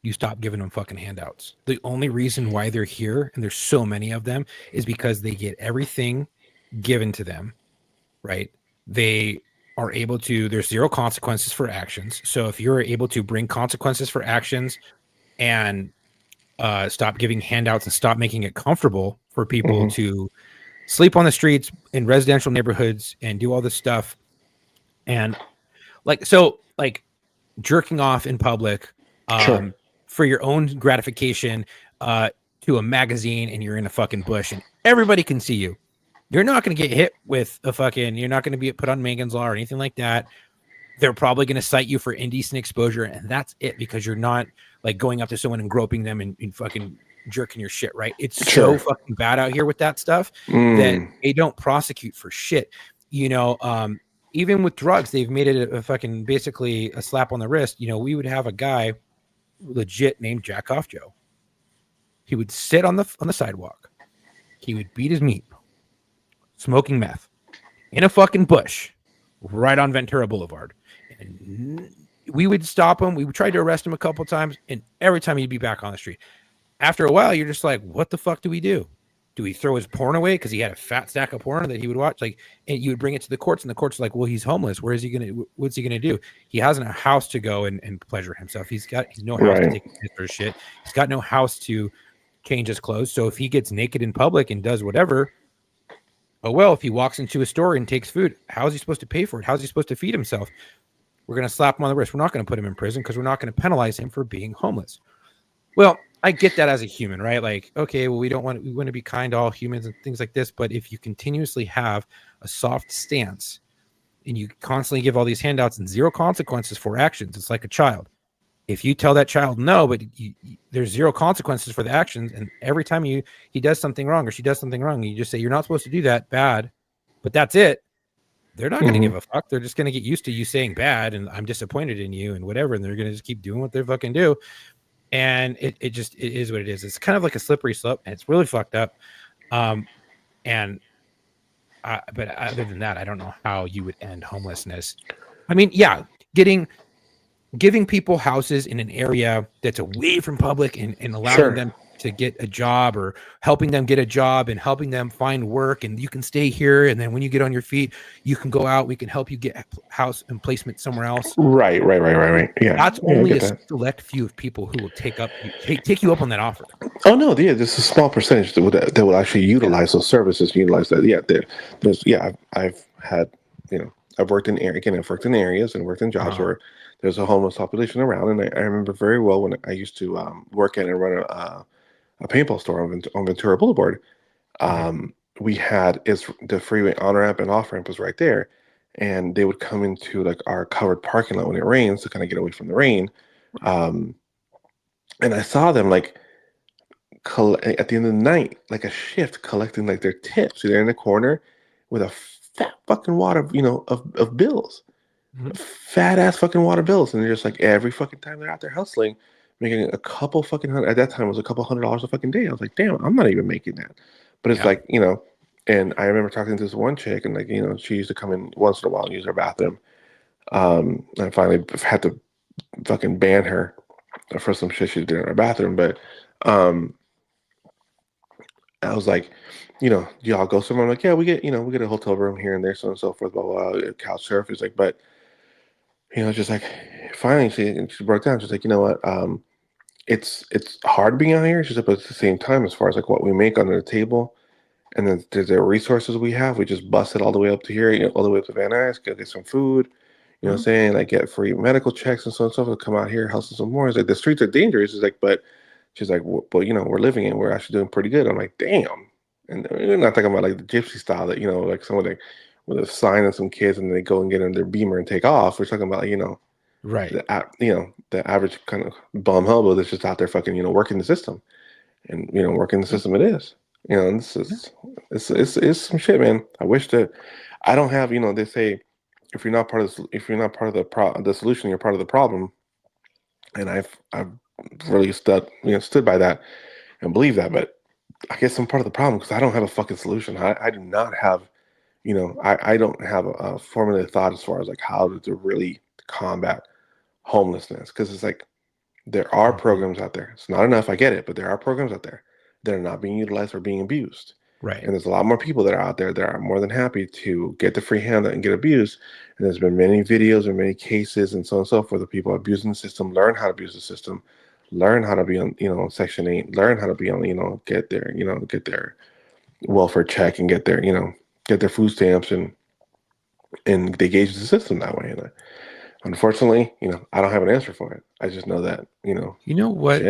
You stop giving them fucking handouts. The only reason why they're here, and there's so many of them, is because they get everything given to them, right? They are able to, there's zero consequences for actions. So if you're able to bring consequences for actions and stop giving handouts and stop making it comfortable for people to sleep on the streets in residential neighborhoods and do all this stuff, and like jerking off in public for your own gratification to a magazine, and you're in a fucking bush and everybody can see you. You're not going to get hit with you're not going to be put on Megan's Law or anything like that. They're probably going to cite you for indecent exposure, and that's it, because you're not like going up to someone and groping them and fucking jerking your shit, right? It's so fucking bad out here with that stuff that they don't prosecute for shit. Even with drugs, they've made it a fucking basically a slap on the wrist. We would have a guy legit named Jack Off Joe. He would sit on the sidewalk. He would beat his meat, smoking meth in a fucking bush right on Ventura Boulevard. And we would stop him. We would try to arrest him a couple times, and every time he'd be back on the street. After a while, you're just like, what the fuck do we do? Do we throw his porn away because he had a fat stack of porn that he would watch? And you would bring it to the courts, and the courts are like, well, he's homeless. What's he gonna do? He hasn't a house to go and pleasure himself. He's no house to take his shit. He's got no house to change his clothes. So if he gets naked in public and does whatever, if he walks into a store and takes food, how is he supposed to pay for it? How is he supposed to feed himself? We're going to slap him on the wrist. We're not going to put him in prison because we're not going to penalize him for being homeless. Well, I get that as a human, right? Like, okay, well, we want to be kind to all humans and things like this. But if you continuously have a soft stance and you constantly give all these handouts and zero consequences for actions, it's like a child. If you tell that child no, but there's zero consequences for the actions, and every time he does something wrong or she does something wrong, you just say, you're not supposed to do that, bad, but that's it. They're not going to give a fuck. They're just going to get used to you saying bad and I'm disappointed in you and whatever, and they're going to just keep doing what they fucking do. And it is what it is. It's kind of like a slippery slope, and it's really fucked up. But other than that, I don't know how you would end homelessness. I mean, yeah, giving people houses in an area that's away from public and allowing them to get a job, or helping them get a job and helping them find work, and you can stay here, and then when you get on your feet you can go out, we can help you get house and placement somewhere else. Right. Yeah, that's only a select few of people who will take you up on that offer. Oh no, yeah, there's a small percentage that will actually utilize those services, utilize that. Yeah, I've had, I've worked in areas and worked in jobs where there's a homeless population around, and I remember very well when I used to work at and run a paintball store on Ventura Boulevard. We had the freeway on ramp and off ramp was right there, and they would come into like our covered parking lot when it rains to kind of get away from the rain. And I saw them like at the end of the night, like a shift, collecting like their tips. They're in the corner with a fat fucking wad of bills, fat ass fucking wad of bills, and they're just like every fucking time they're out there hustling, making a couple fucking hundred. At that time, it was a couple $100 a fucking day. I was like, damn, I'm not even making that. But it's like, and I remember talking to this one chick, and like, she used to come in once in a while and use her bathroom. I finally had to fucking ban her for some shit she did in her bathroom. But I was like, do y'all go somewhere? I'm like, yeah, we get a hotel room here and there, so on and so forth, blah, blah, blah, couch surf. It's like, but, just like, finally, she broke down. She's like, you know what? It's hard being out here. She said, but at the same time, as far as like what we make under the table, and then the resources we have, we just bust it all the way up to here, all the way up to Van Nuys, go get some food, what I'm saying? Like, get free medical checks and so on and so forth, come out here, hustle some more. It's like, the streets are dangerous. It's like, but she's like, well, we're living in, we're actually doing pretty good. I'm like, damn. And we're not talking about like the gypsy style that, like someone with a sign and some kids and they go and get in their Beamer and take off. We're talking about, right. The average kind of bum hobo that's just out there fucking, working the system, and, working the system it is, and this is, it's some shit, man. I wish that I don't have, they say, if you're not part of the solution, you're part of the problem. And I've really stood by that and believe that, but I guess I'm part of the problem because I don't have a fucking solution. I do not have, I don't have a formulated thought as far as like how to really combat homelessness, because it's like there are programs out there. It's not enough, I get it, but there are programs out there that are not being utilized or being abused. Right. And there's a lot more people that are out there that are more than happy to get the free handout and get abused. And there's been many videos and many cases and so on and so forth of people abusing the system, learn how to abuse the system, learn how to be on, Section 8, learn how to be on, get their welfare check and get their food stamps, and they gauge the system that way. And unfortunately, I don't have an answer for it. I just know that, You know what?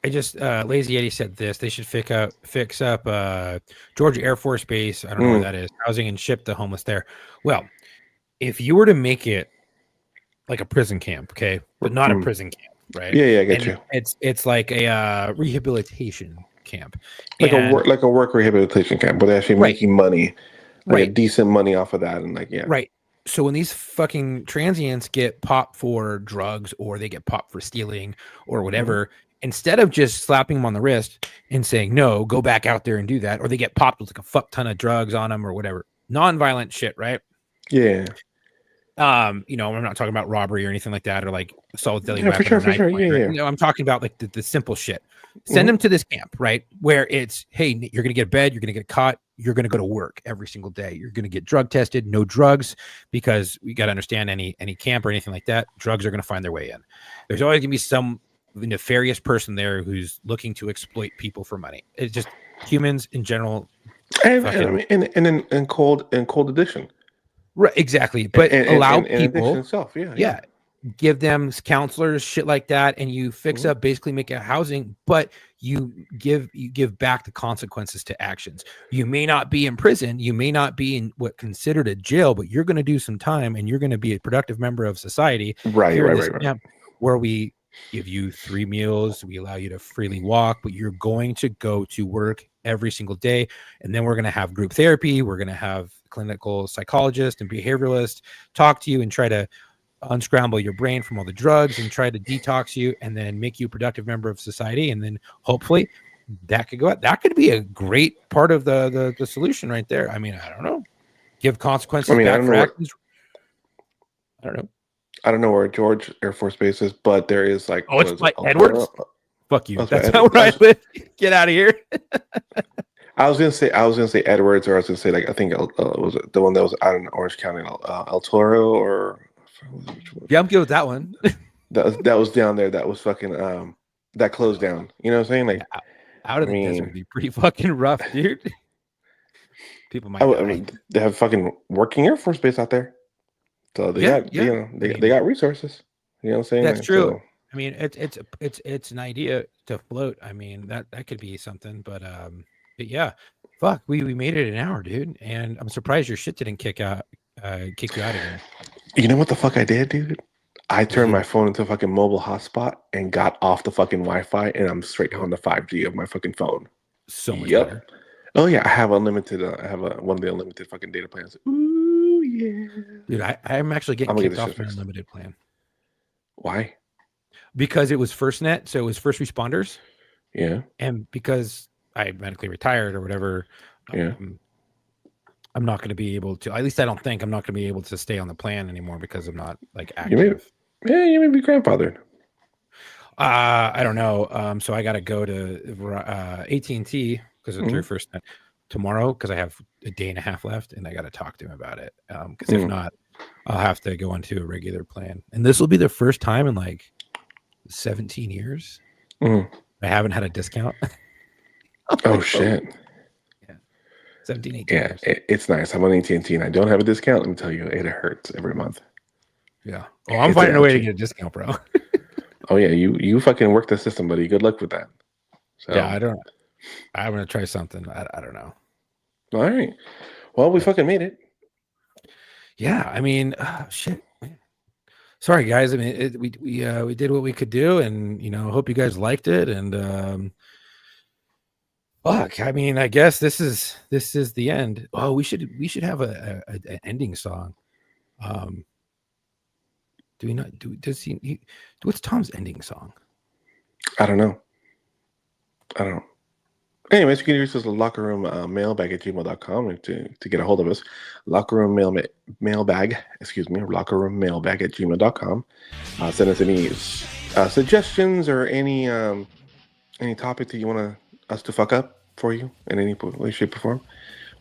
Lazy Eddie said this. They should fix up Georgia Air Force Base. I don't know where that is. Housing and ship the homeless there. Well, if you were to make it like a prison camp, okay, but not a prison camp, right? Yeah, I get you. It's like a rehabilitation camp, like a work rehabilitation camp, where they're actually making money, like decent money off of that, and right. So when these fucking transients get popped for drugs, or they get popped for stealing or whatever, instead of just slapping them on the wrist and saying, no, go back out there and do that, or they get popped with like a fuck ton of drugs on them or whatever, non-violent shit, right? Yeah. I'm not talking about robbery or anything like that, or like assault with deadly weapon. For sure. Yeah. I'm talking about like the simple shit. Send them to this camp, right? Where it's, hey, you're going to get a bed, you're going to get caught, you're going to go to work every single day. You're going to get drug tested, no drugs, because we got to understand any camp or anything like that, drugs are going to find their way in. There's always going to be some nefarious person there who's looking to exploit people for money. It's just humans in general. And cold addiction. Right, exactly. But allow people itself, give them counselors, shit like that, and you fix up, basically make a housing, but you give back the consequences to actions. You may not be in prison, you may not be in what considered a jail, but you're going to do some time and you're going to be a productive member of society. Right. Where we give you 3 meals, we allow you to freely walk, but you're going to go to work every single day. And then we're going to have group therapy. We're going to have clinical psychologist and behavioralist talk to you and try to unscramble your brain from all the drugs and try to detox you and then make you a productive member of society. And then hopefully that could go out. That could be a great part of the solution right there. I mean, I don't know. Give consequences back for actions. I don't know. I don't know where George Air Force Base is, but there is like... Oh, it's like Edwards? Fuck you. That's That's right, not where I live. Get out of here. I was gonna say Edwards, or I was gonna say like I think was it the one that was out in Orange County, El Toro, or which one? Yeah, I'm good with that one. That was down there. That was fucking that closed down. You know what I'm saying? Like Out of the desert would be pretty fucking rough, dude. People might. I mean, they have fucking working Air Force base out there, so they got they got resources. You know what I'm saying? That's Like, true. so, I mean, it's an idea to float. I mean, that could be something, but yeah, fuck, we made it an hour, dude, and I'm surprised your shit didn't kick you out again. you know what the fuck I did, dude? I turned my phone into a fucking mobile hotspot and got off the fucking Wi-Fi, and I'm straight on the 5G of my fucking phone. So much better. Oh yeah, I have unlimited. I have one of the unlimited fucking data plans. Ooh yeah, Dude, I'm actually getting I'm gonna kicked get off this my shit fixed. unlimited plan Why? because it was FirstNet, so it was first responders, Yeah, and because I medically retired or whatever. yeah. I'm not going to be able to. At least I don't think I'm not going to be able to stay on the plan anymore because I'm not like You may, active. you may be grandfathered. I don't know. So I got to go to AT&T because it's their FirstNet tomorrow because I have a day and a half left and I got to talk to him about it. Because if not, I'll have to go into a regular plan. And this will be the first time in like 17 years I haven't had a discount. Oh shit. 17, 18 Yeah, years. it's nice. I'm on AT&T and I don't have a discount. Let me tell you, it hurts every month. Yeah. Oh, I'm finding a way to get a discount, bro. Oh yeah, you fucking work the system, buddy. Good luck with that. So, Yeah, I'm gonna try something. I don't know. All right. Well, we fucking made it. Yeah, I mean, shit. Sorry, guys. I mean, we did what we could do, and hope you guys liked it. And fuck, I mean, I guess this is the end. Oh, we should have an ending song. Do we not? Does he? What's Tom's ending song? I don't know. Anyways, you can use this locker room mailbag at gmail.com to get a hold of us. Locker room mailbag, locker room mailbag at gmail.com. Send us any suggestions or any topic that you want us to fuck up for you in any way, shape, or form.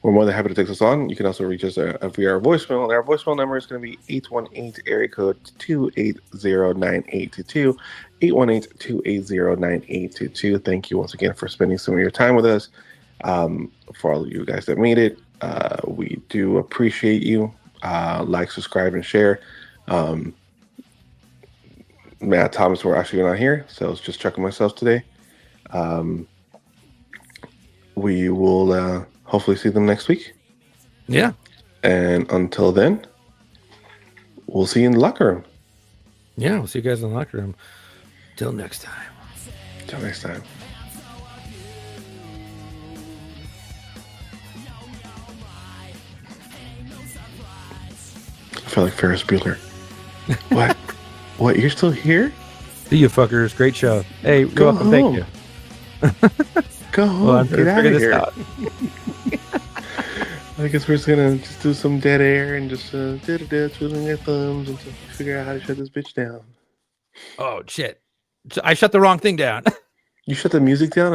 We're more than happy to take this on. You can also reach us via our voicemail. Our voicemail number is going to be 818 area code 280-9822. 818-280-9822. Thank you once again for spending some of your time with us. For all of you guys that made it, we do appreciate you. Like, subscribe, and share. Matt, Thomas, we're actually not here, so I was just checking myself today. We will hopefully see them next week. Yeah. And until then, we'll see you in the locker room. Yeah, we'll see you guys in the locker room. Till next time. Till next time. I feel like Ferris Bueller. What? What? You're still here? See you, fuckers. Great show. Hey, you're Go welcome. home. Thank you. Go home. Well, I'm Get out of here. out. I guess we're just gonna just do some dead air and just twiddling our thumbs until we figure out how to shut this bitch down. Oh shit! I shut the wrong thing down. You shut the music down?